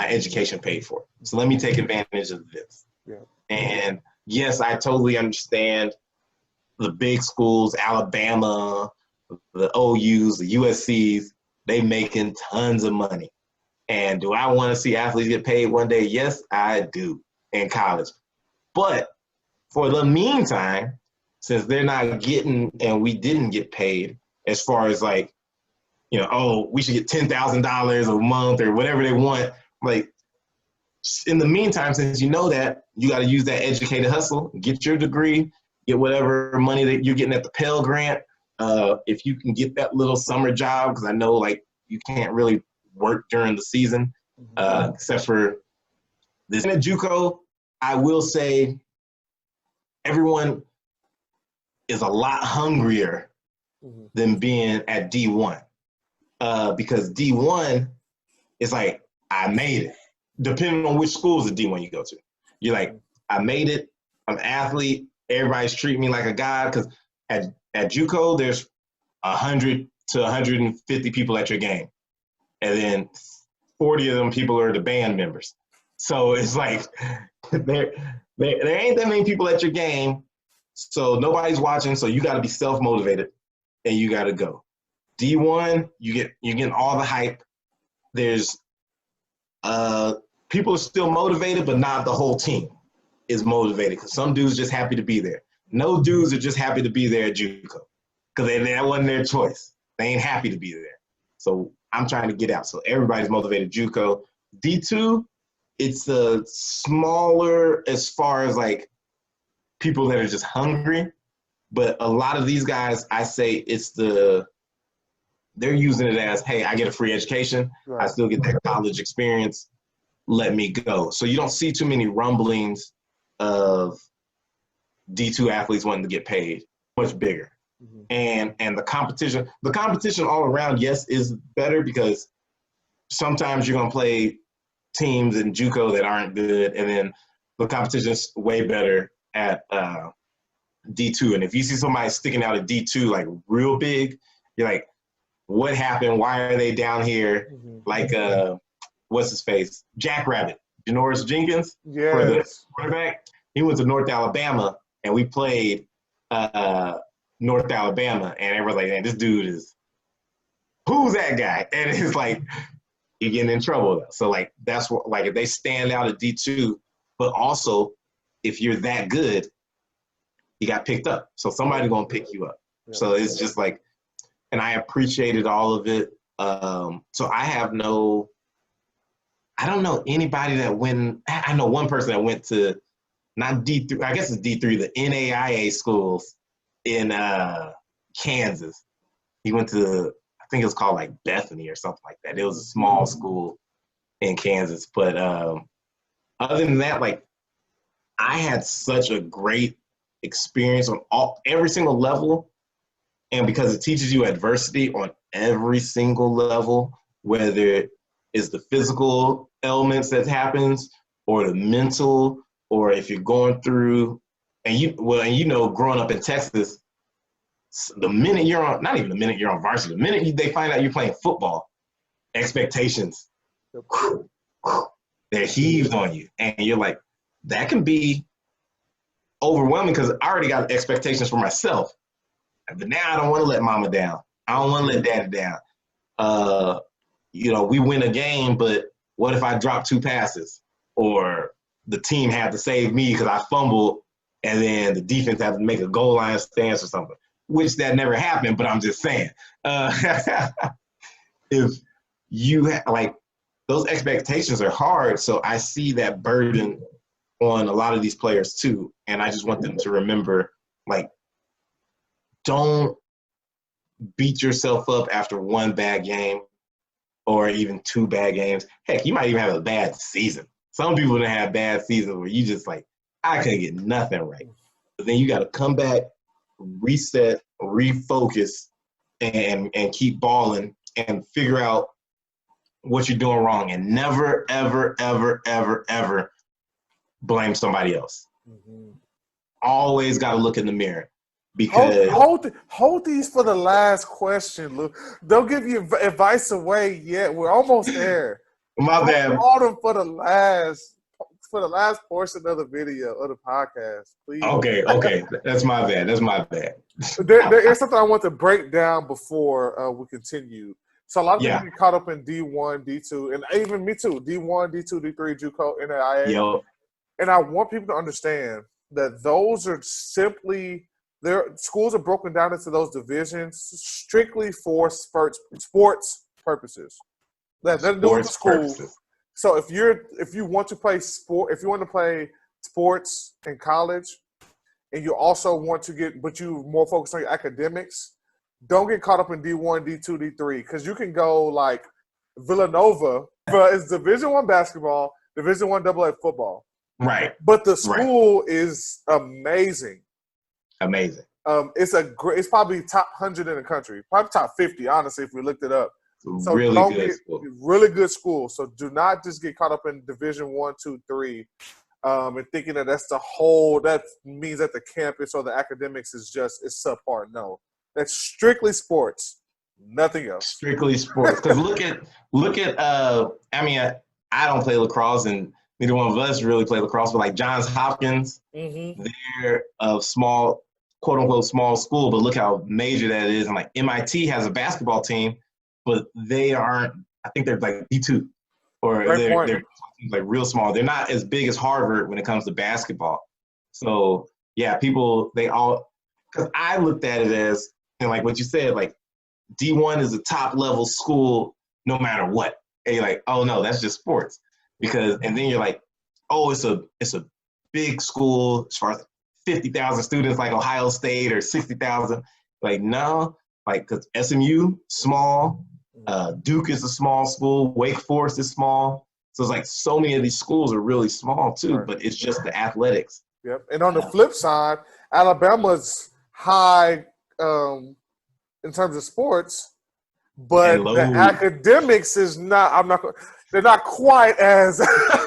education paid for. So let me take advantage of this. Yeah. And yes, I totally understand the big schools, Alabama, the OUs, the USCs, they making tons of money. And do I want to see athletes get paid one day? Yes, I do in college. But for the meantime, since they're not getting and we didn't get paid as far as like, we should get $10,000 a month or whatever they want. Like in the meantime, since you know that, you got to use that educated hustle, get your degree, get whatever money that you're getting at the Pell Grant. If you can get that little summer job, because I know like you can't really work during the season, except for this. At JUCO, I will say everyone is a lot hungrier than being at D1. Because D1 is like, I made it. Depending on which schools of D1 you go to. You're like, I made it. I'm an athlete. Everybody's treating me like a god. Because at JUCO, there's 100 to 150 people at your game. And then 40 of them people are the band members. So it's like, there ain't that many people at your game. So nobody's watching. So you got to be self-motivated and you got to go. D1, you're getting all the hype. There's people are still motivated, but not the whole team is motivated because some dudes just happy to be there. No dudes are just happy to be there at JUCO because that wasn't their choice. They ain't happy to be there. So I'm trying to get out. So everybody's motivated JUCO. D2, it's a smaller as far as like people that are just hungry. But a lot of these guys, I say it's the they're using it as, hey, I get a free education. Right. I still get that college experience. Let me go. So you don't see too many rumblings of D2 athletes wanting to get paid much bigger. Mm-hmm. And the competition all around, yes, is better because sometimes you're going to play teams in JUCO that aren't good, and then the competition is way better at D2. And if you see somebody sticking out at D2 like real big, you're like, what happened? Why are they down here? Mm-hmm. Like, what's his face? Jackrabbit, Janoris Jenkins, yes. For the quarterback. He went to North Alabama, and we played North Alabama, and everyone's like, man, this dude is, who's that guy? And it's like, you're getting in trouble. So, like, that's what, like, if they stand out at D2, but also, if you're that good, you got picked up. So somebody's going to pick you up. Yeah. So it's just like, and I appreciated all of it. So I don't know anybody that went, I know one person that went to, not D3, I guess it's D3, the NAIA schools in Kansas. He went to, I think it was called like Bethany or something like that. It was a small school in Kansas. But other than that, like, I had such a great experience on every single level. And because it teaches you adversity on every single level, whether it's the physical elements that happens or the mental, or if you're going through, and you know, growing up in Texas, the minute you're on, not even the minute you're on varsity, the minute they find out you're playing football, expectations, they're heaved on you. And you're like, that can be overwhelming because I already got expectations for myself. But now I don't want to let mama down. I don't want to let daddy down. You know, we win a game, but what if I drop 2 passes? Or the team had to save me because I fumbled and then the defense had to make a goal line stance or something, which that never happened, but I'm just saying. If you like, those expectations are hard, so I see that burden on a lot of these players too, and I just want them to remember, like, don't beat yourself up after 1 bad game or even 2 bad games. Heck, you might even have a bad season. Some people don't have bad seasons where you just like, I couldn't get nothing right. But then you got to come back, reset, refocus, and keep balling and figure out what you're doing wrong, and never, ever, ever, ever, ever blame somebody else. Mm-hmm. Always got to look in the mirror. Because hold these for the last question, Luke. Don't give your advice away yet. We're almost there. My bad. Hold them for the last portion of the video of the podcast, please. Okay. That's my bad. There is something I want to break down before we continue. So a lot of people get caught up in D1, D2, and even me too. D1, D2, D3, JUCO, NAIA. Yep. And I want people to understand that those are simply. Their schools are broken down into those divisions strictly for sports purposes. That's nothing to do with the school. Purposes. So if you want to play sports in college, and you also want to but you more focused on your academics, don't get caught up in D1, D2, D3, because you can go like Villanova, but it's Division I basketball, Division I AA football. Right. But the school is amazing. Amazing. It's probably top 100 in the country, probably top 50, honestly, if we looked it up. So really good school. So do not just get caught up in Division 1, 2, 3, and thinking that that's the whole. That means that the campus or the academics is subpar. No, that's strictly sports, nothing else. Strictly sports. Because look at. I mean, I don't play lacrosse, and neither one of us really play lacrosse. But like Johns Hopkins, they're a small, quote unquote, small school, but look how major that is. And like MIT has a basketball team, but they aren't, I think they're like D2, or they're like real small. They're not as big as Harvard when it comes to basketball. So yeah, because I looked at it as, and like what you said, like D1 is a top level school no matter what. And you're like, oh no, that's just sports. And then you're like, oh, it's a big school as far as 50,000 students like Ohio State or 60,000. Like, no, Like, because SMU, small, Duke is a small school, Wake Forest is small. So it's like so many of these schools are really small too, Right. but it's just the athletics. Yep. And on the flip side, Alabama's high in terms of sports, And but the low, academics is not. They're not quite as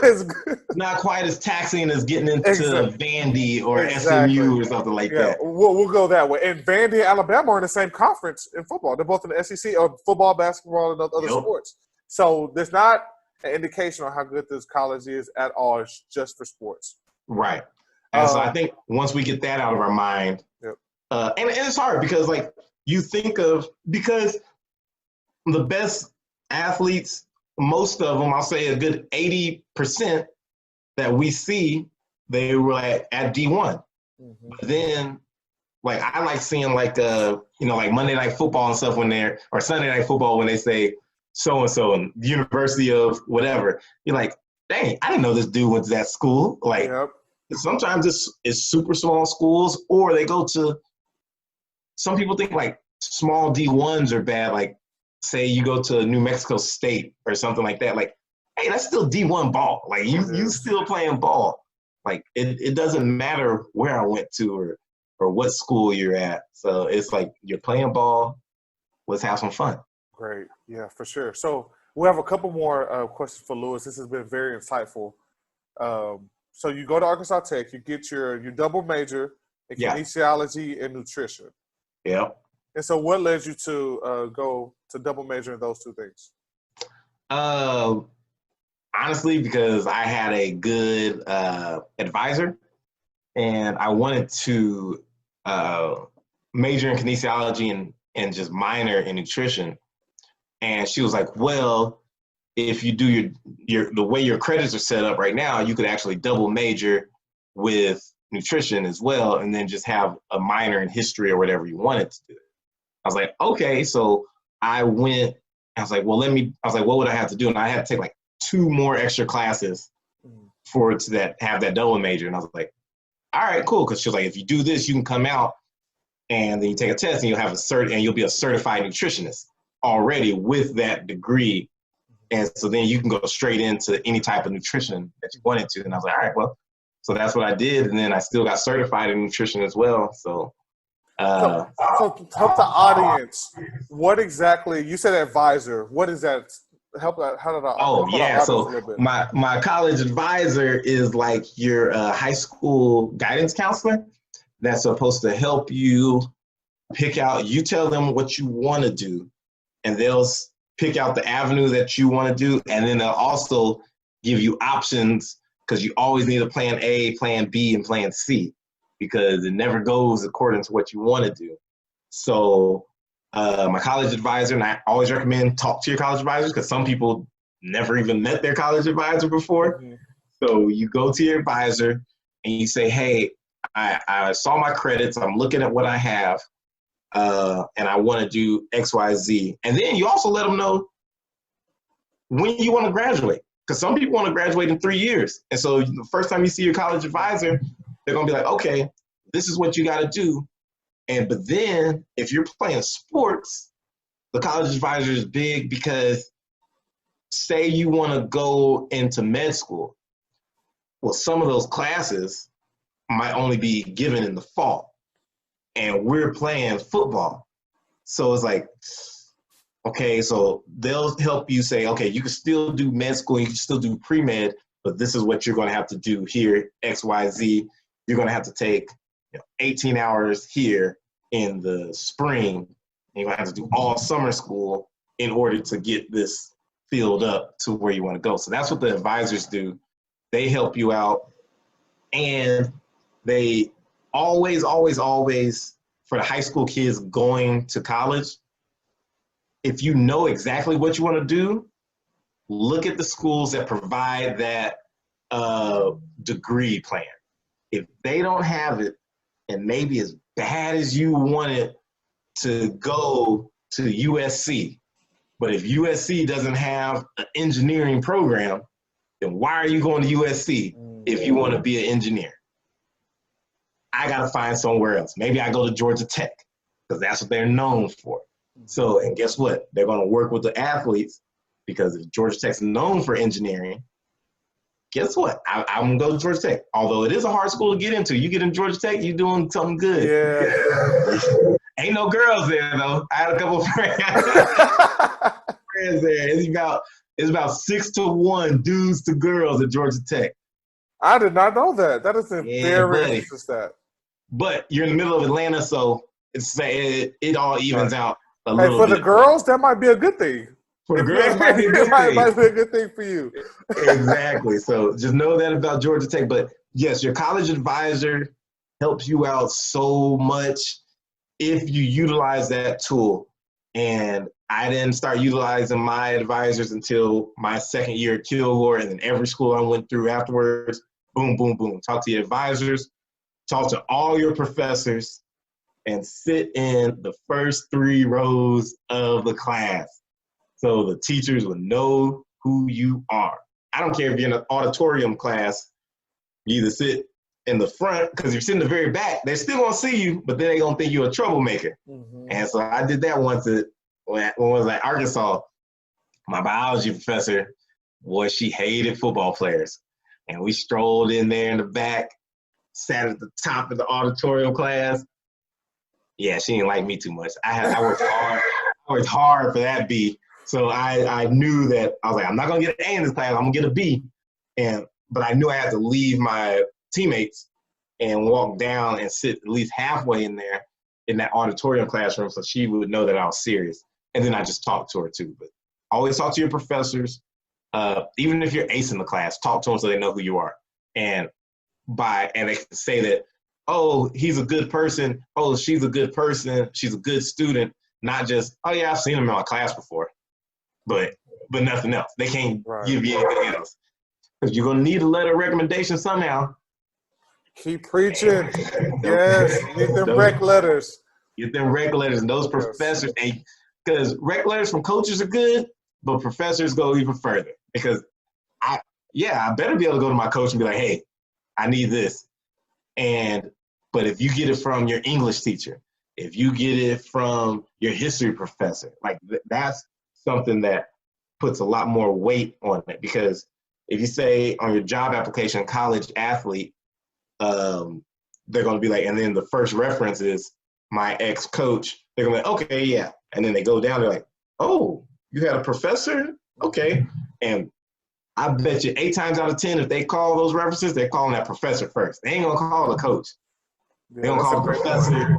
as good. not quite as taxing as getting into Exactly. Vandy or Exactly. SMU or something like Yeah, that. we'll go that way. And Vandy and Alabama are in the same conference in football. They're both in the SEC or football, basketball, and other Yep. sports. So there's not an indication on how good this college is at all. It's just for sports. Right. And so I think once we get that out of our mind, yep. and it's hard because like you think of, because the best athletes, most of them, I'll say a good 80% that we see, they were at D1. Mm-hmm. But then, like, I like seeing like, like Monday Night Football and stuff or Sunday Night Football when they say so-and-so and University of whatever. You're like, dang, I didn't know this dude went to that school. Like, yep. Sometimes it's super small schools, or they go to, some people think like small D1s are bad. Like, say you go to New Mexico State or something like that. Like, hey, that's still D1 ball. Like, you still playing ball. Like, it doesn't matter where I went to or what school you're at. So it's like, you're playing ball. Let's have some fun. Great. Yeah, for sure. So we'll have a couple more questions for Lewis. This has been very insightful. So you go to Arkansas Tech, you get your double major in kinesiology and nutrition. Yep. And so what led you to go to double major in those two things? Honestly, because I had a good advisor, and I wanted to major in kinesiology and just minor in nutrition. And she was like, well, if you do the way your credits are set up right now, you could actually double major with nutrition as well, and then just have a minor in history or whatever you wanted to do. I was like, okay. So I went, I was like, what would I have to do? And I had to take like 2 more extra classes have that double major. And I was like, all right, cool. Cause she was like, if you do this, you can come out and then you take a test and you'll have a cert and you'll be a certified nutritionist already with that degree. And so then you can go straight into any type of nutrition that you wanted to. And I was like, all right, well, so that's what I did. And then I still got certified in nutrition as well. So to help the audience, what exactly, you said advisor, what is that? How did I So my college advisor is like your high school guidance counselor that's supposed to help you you tell them what you want to do, and they'll pick out the avenue that you want to do, and then they'll also give you options, because you always need a plan A, plan B, and plan C, because it never goes according to what you want to do. So my college advisor, and I always recommend talk to your college advisors, because some people never even met their college advisor before. Mm-hmm. So you go to your advisor and you say, hey, I saw my credits, I'm looking at what I have, and I want to do X, Y, Z. And then you also let them know when you want to graduate, because some people want to graduate in 3 years. And so the first time you see your college advisor, they're going to be like, okay, this is what you got to do. But then if you're playing sports, the college advisor is big, because say you want to go into med school. Well, some of those classes might only be given in the fall, and we're playing football. So it's like, okay, so they'll help you say, okay, you can still do med school, you can still do pre-med, but this is what you're going to have to do here, X, Y, Z. You're going to have to take 18 hours here in the spring, and you're going to have to do all summer school in order to get this filled up to where you want to go. So that's what the advisors do. They help you out, and they always, for the high school kids going to college, if you know exactly what you want to do, look at the schools that provide that degree plan. If they don't have it, and maybe as bad as you want it to go to USC, but if USC doesn't have an engineering program, then why are you going to USC if you want to be an engineer? I got to find somewhere else. Maybe I go to Georgia Tech. because that's what they're known for. So, and guess what? They're going to work with the athletes, because if Georgia Tech's known for engineering, guess what? I'm going to go to Georgia Tech. Although it is a hard school to get into. You get in Georgia Tech, you're doing something good. Yeah. Ain't no girls there, though. I had a couple of friends there. It's about 6-1 dudes to girls at Georgia Tech. I did not know that. That is a very interesting stat. But you're in the middle of Atlanta, so it all evens out a hey, little for bit. The girls, that might be a good thing. For the girls, it might be a good thing. It might be a good thing for you. Exactly. So just know that about Georgia Tech. But yes, your college advisor helps you out so much if you utilize that tool. And I didn't start utilizing my advisors until my second year at Kilgore, and then every school I went through afterwards, boom, boom, boom. Talk to your advisors, talk to all your professors, and sit in the first 3 rows of the class so the teachers will know who you are. I don't care if you're in an auditorium class, you either sit in the front, because if you sit in the very back, they're still going to see you, but then they're going to think you're a troublemaker. Mm-hmm. And so I did that once when I was at Arkansas. My biology professor, boy, she hated football players. And we strolled in there in the back, sat at the top of the auditorium class. Yeah, she didn't like me too much. I worked hard. I worked hard for that B. So I knew that I was like, I'm not gonna get an A in this class. I'm gonna get a B. But I knew I had to leave my teammates and walk down and sit at least halfway in there in that auditorium classroom, so she would know that I was serious. And then I just talked to her too. But always talk to your professors. Even if you're ace in the class, talk to them so they know who you are. And they can say that, oh, he's a good person. Oh, she's a good person. She's a good student. Not just, oh yeah, I've seen him in my class before. But nothing else. They can't give you anything else. Because you're gonna need a letter of recommendation somehow. Keep preaching. Yes, need them rec letters. Get them rec letters, and those professors, because rec letters from coaches are good, but professors go even further. Because I better be able to go to my coach and be like, hey, I need this. But if you get it from your English teacher, if you get it from your history professor, like that's something that puts a lot more weight on it. Because if you say on your job application, college athlete, they're going to be like, and then the first reference is my ex-coach. They're going to be like, okay, yeah. And then they go down, they're like, oh, you had a professor? Okay. And I bet you 8 times out of 10, if they call those references, they're calling that professor first. They ain't going to call the coach. They're going to call the professor,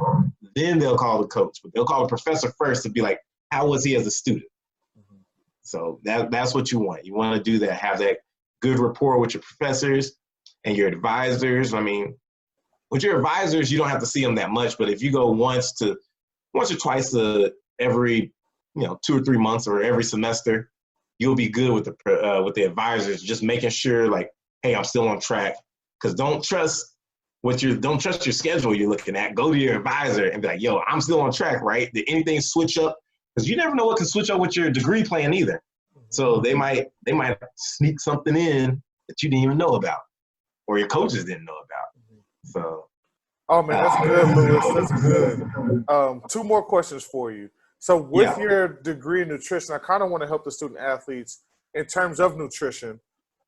then they'll call the coach. But they'll call the professor first to be like, how was he as a student? Mm-hmm. So that's what you want. You want to do that, have that good rapport with your professors and your advisors. I mean, with your advisors, you don't have to see them that much, but if you go once or twice every 2 or 3 months or every semester, you'll be good with the advisors, just making sure like, hey, I'm still on track. Because don't trust your schedule you're looking at. Go to your advisor and be like, yo, I'm still on track, right? Did anything switch up? Because you never know what can switch up with your degree plan either. So they might sneak something in that you didn't even know about, or your coaches didn't know about. So. Oh man, that's good, Lewis. That's good. 2 more questions for you. So with your degree in nutrition, I kind of want to help the student athletes in terms of nutrition.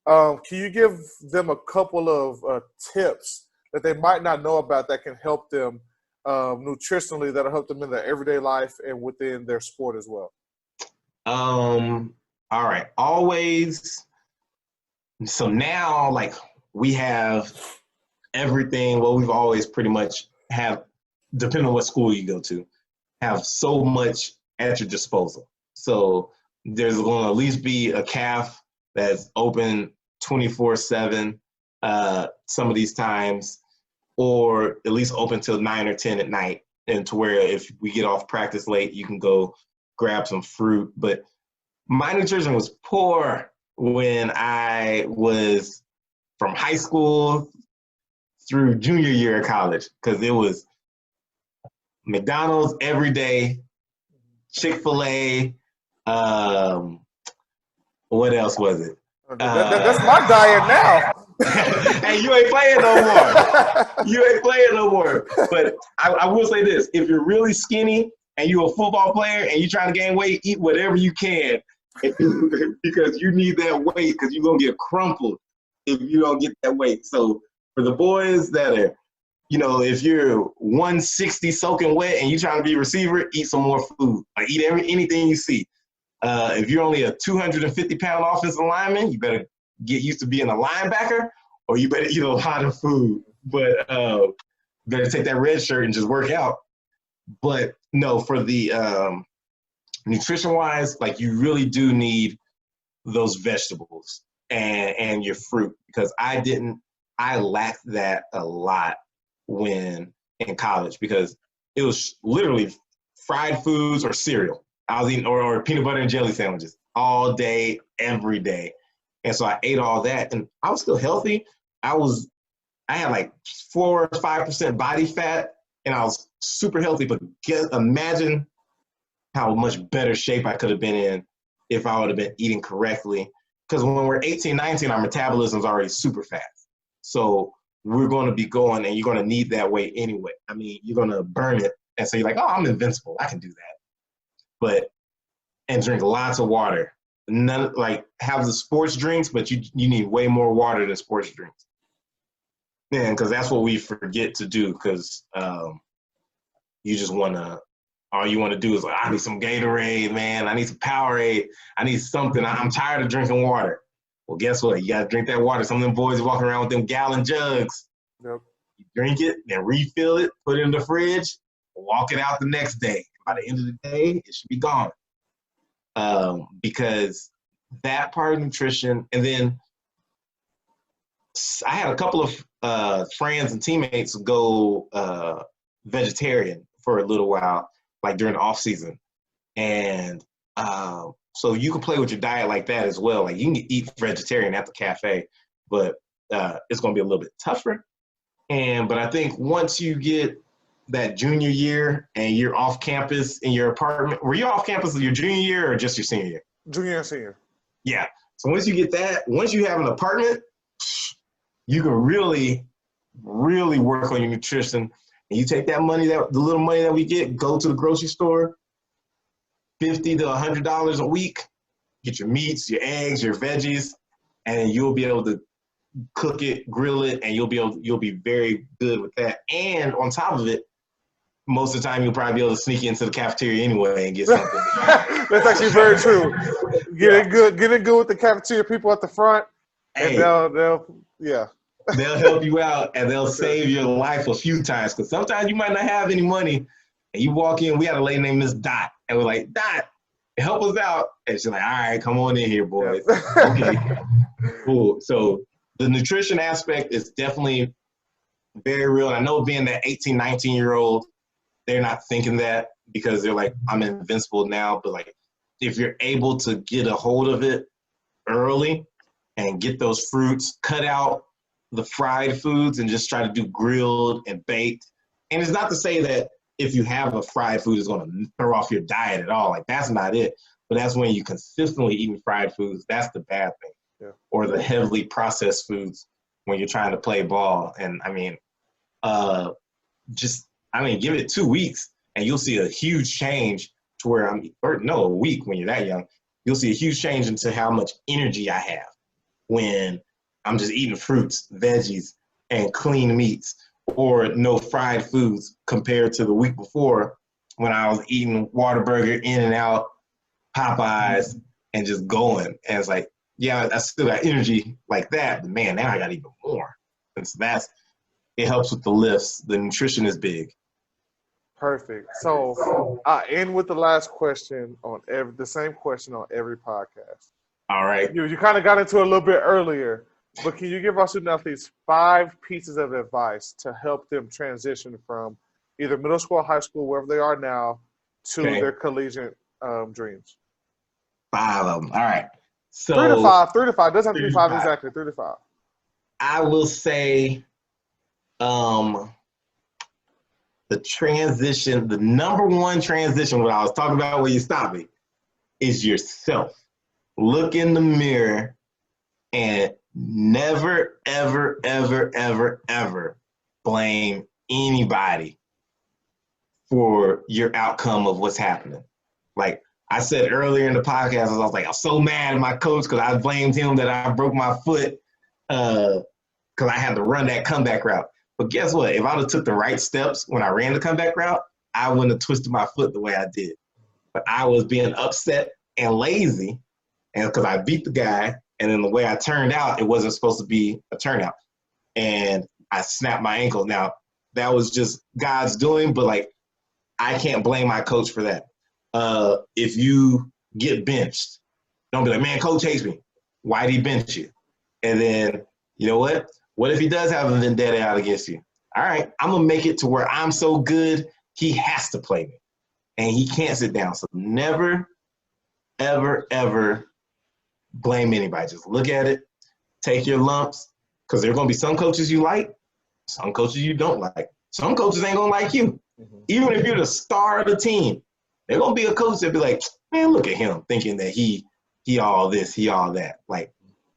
Can you give them a couple of tips that they might not know about that can help them nutritionally, that'll help them in their everyday life and within their sport as well? All right. Always. So now, like, we have everything. Well, we've always pretty much have, depending on what school you go to, have so much at your disposal. So there's going to at least be a calf that's open 24/7 some of these times, or at least open till 9 or 10 at night, and to where if we get off practice late, you can go grab some fruit. But my nutrition was poor when I was from high school through junior year of college, because it was McDonald's every day, Chick-fil-A, what else was it? That's my diet now. Hey, you ain't playing no more. You ain't playing no more. But I will say this: if you're really skinny and you're a football player and you're trying to gain weight, eat whatever you can, because you need that weight because you're gonna get crumpled if you don't get that weight. So for the boys that are, if you're 160 soaking wet and you're trying to be a receiver, eat some more food. Like eat anything you see. If you're only a 250-pound offensive lineman, you better get used to being a linebacker, or you better eat a lot of food. But better take that red shirt and just work out. But no, for the nutrition-wise, like you really do need those vegetables and your fruit, because I lacked that a lot when in college, because it was literally fried foods or cereal. I was eating or peanut butter and jelly sandwiches all day, every day. And so I ate all that, and I was still healthy. I had like 4 or 5% body fat, and I was super healthy. But imagine how much better shape I could have been in if I would have been eating correctly. Because when we're 18, 19, our metabolism's already super fast. So we're going to be going, and you're going to need that weight anyway. I mean, you're going to burn it. And so you're like, oh, I'm invincible. I can do that. And drink lots of water. Have the sports drinks, but you need way more water than sports drinks. Yeah, because that's what we forget to do, because you just want to, all you want to do is like, I need some Gatorade, man. I need some Powerade. I need something. I'm tired of drinking water. Well, guess what? You got to drink that water. Some of them boys walking around with them gallon jugs. Yep. You drink it, then refill it, put it in the fridge, walk it out the next day. By the end of the day, it should be gone. Because that part of nutrition, and then I had a couple of friends and teammates go vegetarian for a little while, like during the off season. And so you can play with your diet like that as well. Like you can eat vegetarian at the cafe, but it's going to be a little bit tougher. But I think once you get that junior year and you're off campus in your apartment, were you off campus your junior year or just your senior year? Junior and senior. Yeah. So once you get that, once you have an apartment, you can really, really work on your nutrition. And you take that money, the little money that we get, go to the grocery store, $50 to $100 a week, get your meats, your eggs, your veggies, and you'll be able to cook it, grill it, and you'll be very good with that. And on top of it, most of the time you'll probably be able to sneak into the cafeteria anyway and get something. That's actually very true. Get it good with the cafeteria people at the front, and they'll help you out, and they'll save your life a few times, because sometimes you might not have any money, and you walk in. We had a lady named Miss Dot, and we're like, Dot, help us out, and she's like, all right, come on in here, boys. Okay, cool. So the nutrition aspect is definitely very real. I know being that 18, 19-year-old, they're not thinking that because they're like, I'm invincible now. But like, if you're able to get a hold of it early and get those fruits, cut out the fried foods and just try to do grilled and baked. And it's not to say that if you have a fried food, it's going to throw off your diet at all. Like, that's not it. But that's when you consistently eating fried foods. That's the bad thing. Yeah. Or the heavily processed foods when you're trying to play ball. And I mean, give it 2 weeks and you'll see a huge change to where a week when you're that young, you'll see a huge change into how much energy I have when I'm just eating fruits, veggies, and clean meats, or no fried foods compared to the week before when I was eating Whataburger, In-N-Out, Popeyes, and just going. And it's like, yeah, I still got energy like that, but man, now I got even more. And so it helps with the lifts. The nutrition is big. Perfect. So I end with the last question the same question on every podcast. All right. You kind of got into it a little bit earlier, but can you give our student athletes 5 pieces of advice to help them transition from either middle school or high school, wherever they are now, to their collegiate dreams? 5 of them. All right. So 3 to 5. 3 to 5. Doesn't have to be 5 exactly. 3 to 5. I will say, the number one transition, what I was talking about where you stopped me, is yourself. Look in the mirror and never, ever, ever, ever, ever blame anybody for your outcome of what's happening. Like I said earlier in the podcast, I was like, I'm so mad at my coach because I blamed him that I broke my foot because I had to run that comeback route. But guess what? If I would have took the right steps when I ran the comeback route, I wouldn't have twisted my foot the way I did. But I was being upset and lazy, and because I beat the guy, and then the way I turned out, it wasn't supposed to be a turnout. And I snapped my ankle. Now, that was just God's doing, but like, I can't blame my coach for that. If you get benched, don't be like, man, coach hates me. Why'd he bench you? And then, you know what? What if he does have a vendetta out against you? All right, I'm going to make it to where I'm so good, he has to play me. And he can't sit down. So never, ever, ever blame anybody. Just look at it, take your lumps, because there are going to be some coaches you like, some coaches you don't like. Some coaches ain't going to like you. Even if you're the star of the team, there's going to be a coach that be like, man, look at him thinking that he all this, he all that. Like,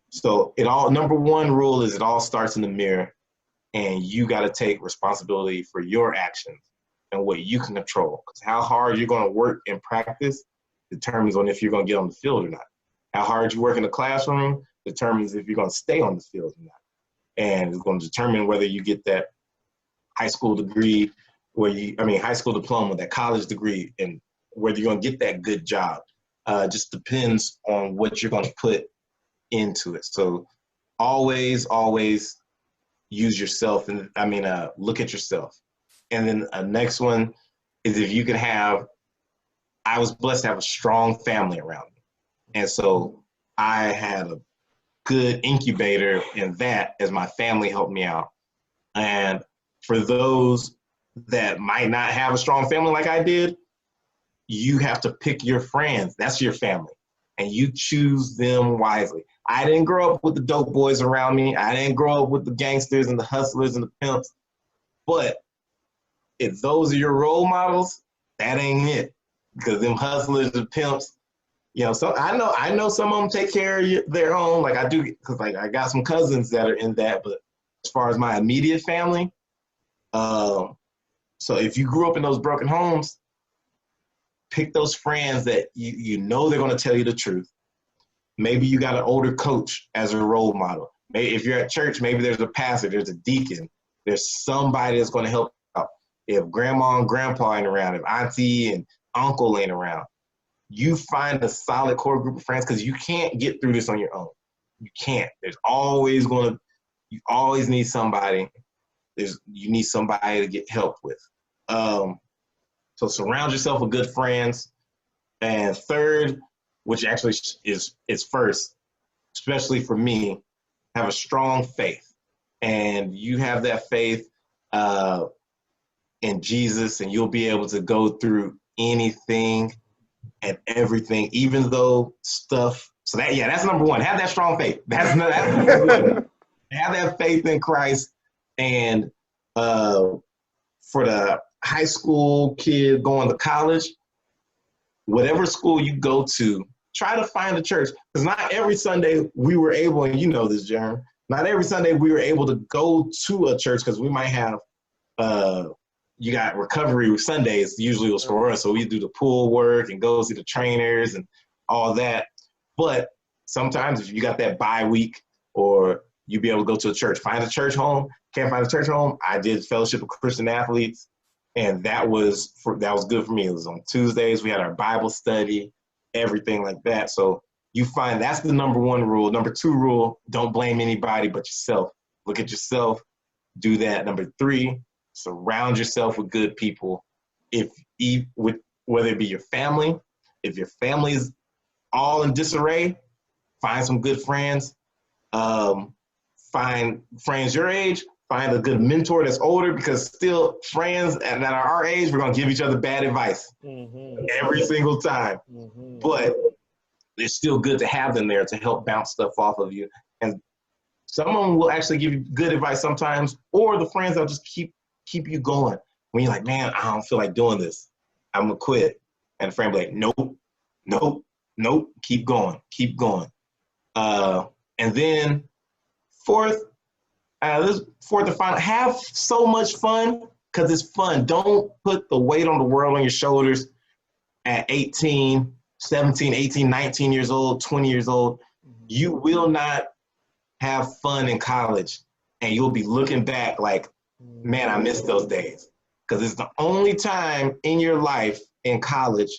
so number one rule is it all starts in the mirror, and you got to take responsibility for your actions and what you can control. Because how hard you're going to work in practice determines on if you're going to get on the field or not. How hard you work in the classroom determines if you're going to stay on the field or not. And it's going to determine whether you get that high school degree, high school diploma, that college degree, and whether you're going to get that good job. Just depends on what you're going to put into it. So always use yourself, and look at yourself. And then next one is if you can I was blessed to have a strong family around me. And so I had a good incubator in that as my family helped me out. And for those that might not have a strong family like I did, you have to pick your friends. That's your family. And you choose them wisely. I didn't grow up with the dope boys around me. I didn't grow up with the gangsters and the hustlers and the pimps. But if those are your role models, that ain't it. Because them hustlers and pimps, so I know some of them take care of their own. Like I do, because like I got some cousins that are in that. But as far as my immediate family, so if you grew up in those broken homes, pick those friends that you know they're going to tell you the truth. Maybe you got an older coach as a role model. Maybe if you're at church, maybe there's a pastor, there's a deacon, there's somebody that's going to help out. If grandma and grandpa ain't around, if auntie and uncle ain't around, you find a solid core group of friends, because you can't get through this on your own. You can't. You always need somebody. You need somebody to get help with. So surround yourself with good friends. And third, which actually is first, especially for me, have a strong faith. And you have that faith in Jesus, and you'll be able to go through anything and everything, even though stuff. So that's number one. Have that strong faith. That's number one. Have that faith in Christ. And for the high school kid going to college, whatever school you go to, try to find a church. Because not every Sunday we were able, and you know this, Jeremy, not every Sunday we were able to go to a church, because we might have, you got recovery Sundays, usually was for us. So we do the pool work and go see the trainers and all that. But sometimes if you got that bye week, or you be able to go to a church, find a church home. Can't find a church home, I did Fellowship of Christian Athletes. And that was good for me. It was on Tuesdays. We had our Bible study, everything like that. So you find that's the number one rule. Number two rule, don't blame anybody but yourself. Look at yourself. Do that. Number three, surround yourself with good people. Whether it be your family, if your family is all in disarray, find some good friends. Find friends your age. Find a good mentor that's older, because still friends that are our age, we're going to give each other bad advice every single time. But it's still good to have them there to help bounce stuff off of you. And some of them will actually give you good advice sometimes, or the friends that'll just keep you going. When you're like, man, I don't feel like doing this, I'm going to quit. And the friend will be like, nope, keep going. And then Fourth, this fourth and final, have so much fun because it's fun. Don't put the weight on the world on your shoulders at 18, 17, 18, 19 years old, 20 years old. You will not have fun in college, and you'll be looking back like, man, I miss those days. Because it's the only time in your life in college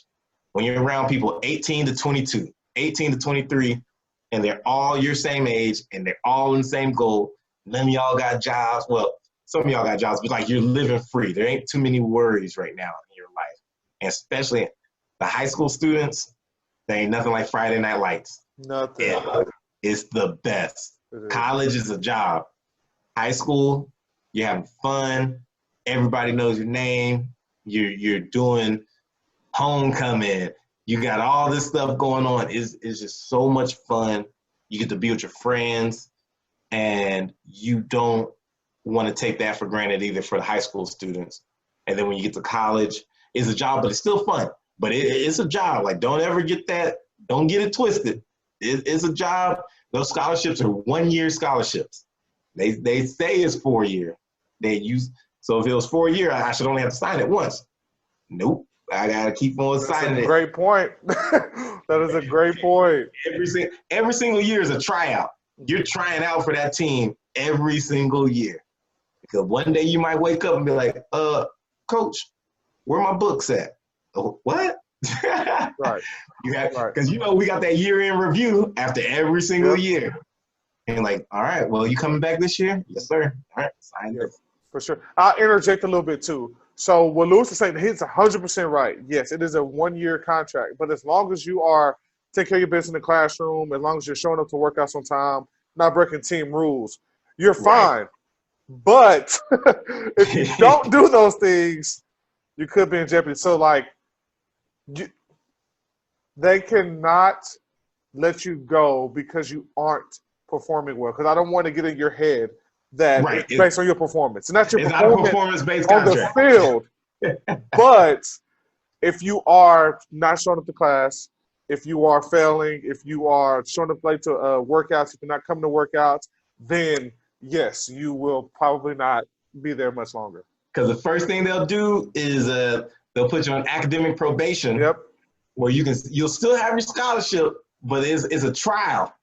when you're around people 18 to 22, 18 to 23, and they're all your same age, and they're all in the same goal. None of y'all got jobs. Well, some of y'all got jobs, but like you're living free. There ain't too many worries right now in your life. And especially the high school students, there ain't nothing like Friday Night Lights. Nothing. It's the best. College is a job. High school, you're having fun. Everybody knows your name. You're doing homecoming. You got all this stuff going on. It's just so much fun. You get to be with your friends, and you don't want to take that for granted either for the high school students. And then when you get to college, it's a job, but it's still fun. But it's a job. Like, don't ever get that. Don't get it twisted. It's a job. Those scholarships are 1-year scholarships. They say it's 4-year. So if it was 4-year, I should only have to sign it once. Nope. I gotta keep on signing it. Great point. That is a great point. Every single year is a tryout. You're trying out for that team every single year. Because one day you might wake up and be like, Coach, where my books at? Oh, what? Right. Because we got that year-end review after every single year. And like, all right, well, you coming back this year? Yes, sir. All right, sign this. For sure. I'll interject a little bit too. So what Lewis is saying, he's 100% right. Yes, it is a 1-year contract, but as long as you are taking care of your business in the classroom, as long as you're showing up to workouts on time, not breaking team rules, you're fine. But if you don't do those things, you could be in jeopardy. So like, they cannot let you go because you aren't performing well. Because I don't want to get in your head that it's based on your performance. And that's your performance-based on contract. the field. But if you are not showing up to class, if you are failing, if you are showing up late to workouts, if you're not coming to workouts, then yes, you will probably not be there much longer. Because the first thing they'll do is they'll put you on academic probation. Yep. Where you'll still have your scholarship, but it's a trial.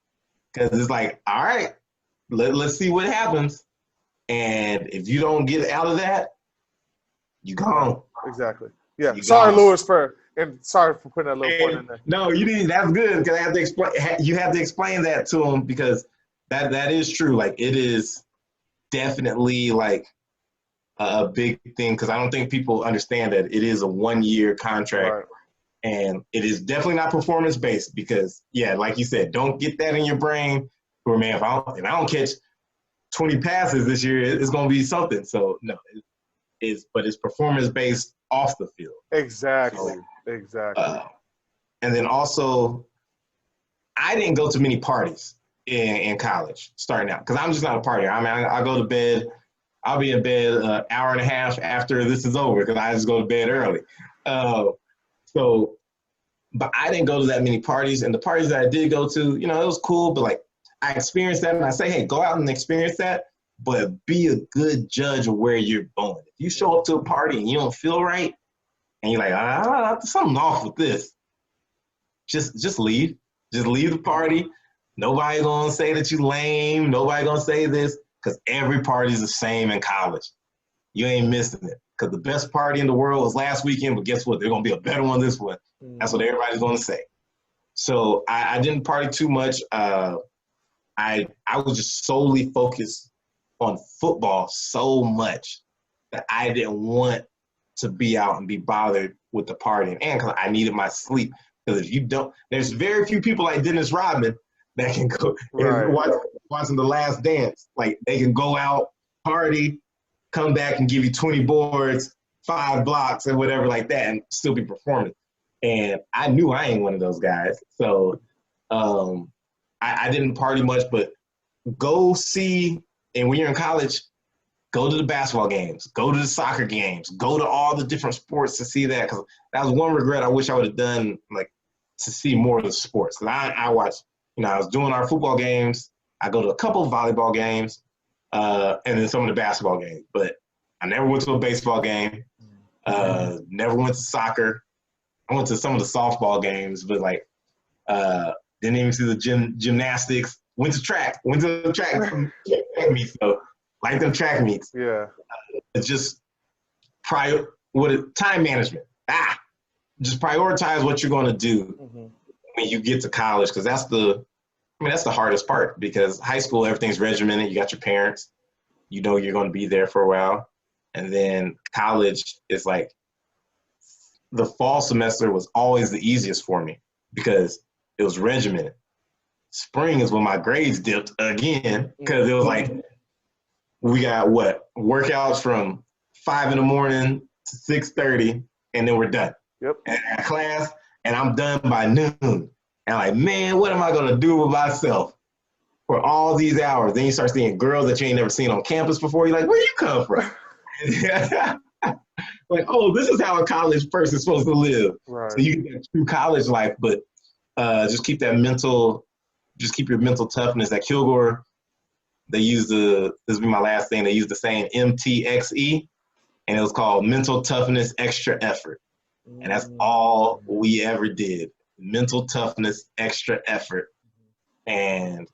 Because it's like, all right, let's see what happens. And if you don't get out of that, you gone. Exactly. Yeah. Sorry, Lewis, sorry for putting that little point in there. No, you didn't. That's good because I have to explain. You have to explain that to them because that is true. Like, it is definitely like a big thing because I don't think people understand that it is a 1-year contract. Right. And it is definitely not performance-based because, yeah, like you said, don't get that in your brain where, man, if I don't catch 20 passes this year, it's going to be something. So, no, but it's performance-based off the field. Exactly. Exactly. And then also, I didn't go to many parties in college starting out because I'm just not a partier. I mean, I go to bed. I'll be in bed an hour and a half after this is over because I just go to bed early. But I didn't go to that many parties, and the parties that I did go to, it was cool, but like I experienced that, and I say, hey, go out and experience that, but be a good judge of where you're going. If you show up to a party and you don't feel right, and you're like, something's off with this, just leave. Just leave the party. Nobody gonna say that you lame. Nobody gonna say this, because every party's the same in college. You ain't missing it. Because the best party in the world was last weekend, but guess what? There's going to be a better one this one. That's what everybody's going to say. So I didn't party too much. I was just solely focused on football so much that I didn't want to be out and be bothered with the partying. And because I needed my sleep. Because if you don't, there's very few people like Dennis Rodman that can go watching The Last Dance. Like, they can go out, party, come back and give you 20 boards, 5 blocks, and whatever like that, and still be performing. And I knew I ain't one of those guys. So I didn't party much, but go see, and when you're in college, go to the basketball games, go to the soccer games, go to all the different sports to see that. Because that was one regret I wish I would have done, like, to see more of the sports. Because I watched, I was doing our football games, I go to a couple of volleyball games, and then some of the basketball games. But I never went to a baseball game. Never went to soccer. I went to some of the softball games, but like didn't even see the gymnastics. Went to track. Went to the track meets. So like them track meets. Yeah. It's just time management. Just prioritize what you're going to do when you get to college, because that's the hardest part, because high school, everything's regimented. You got your parents, you know you're going to be there for a while. And then college is like, the fall semester was always the easiest for me because it was regimented. Spring is when my grades dipped again, because it was like, we got workouts from 5 a.m. to 6:30, and then we're done. Yep. And I got class, and I'm done by noon. And I'm like, man, what am I gonna do with myself for all these hours? Then you start seeing girls that you ain't never seen on campus before. You're like, where you come from? Like, oh, this is how a college person's supposed to live. Right. So you get true college life, but just keep your mental toughness. At Kilgore, this will be my last thing, they use the saying MTXE, and it was called mental toughness, extra effort. And that's all we ever did. Mental toughness, extra effort. And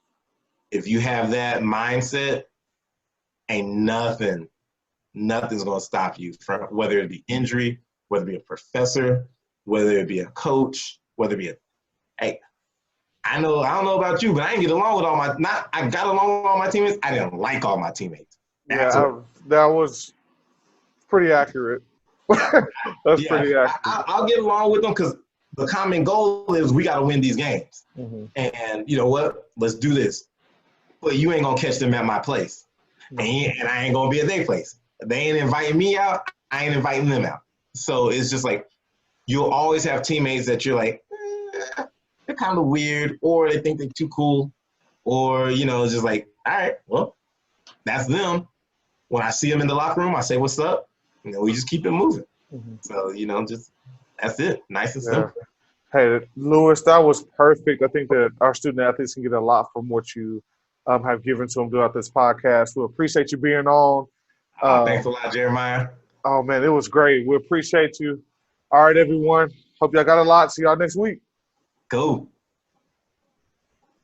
if you have that mindset, ain't nothing's gonna stop you from, whether it be injury, whether it be a professor, whether it be a coach, whether it be I don't know about you, but I didn't get along with I got along with all my teammates. I didn't like all my teammates. That was pretty accurate. That's pretty accurate. I'll get along with them because the common goal is we got to win these games. And you know what? Let's do this. But you ain't going to catch them at my place. And I ain't going to be at their place. They ain't inviting me out. I ain't inviting them out. So it's just like, you'll always have teammates that you're like, they're kind of weird, or they think they're too cool, or, you know, it's just like, all right, well, that's them. When I see them in the locker room, I say, what's up? You know, we just keep it moving. So, you know, just that's it. Nice and simple. Hey, Lewis, that was perfect. I think that our student athletes can get a lot from what you have given to them throughout this podcast. We appreciate you being on. Thanks a lot, Jeremiah. Oh, man, it was great. We appreciate you. All right, everyone. Hope y'all got a lot. See y'all next week. Cool.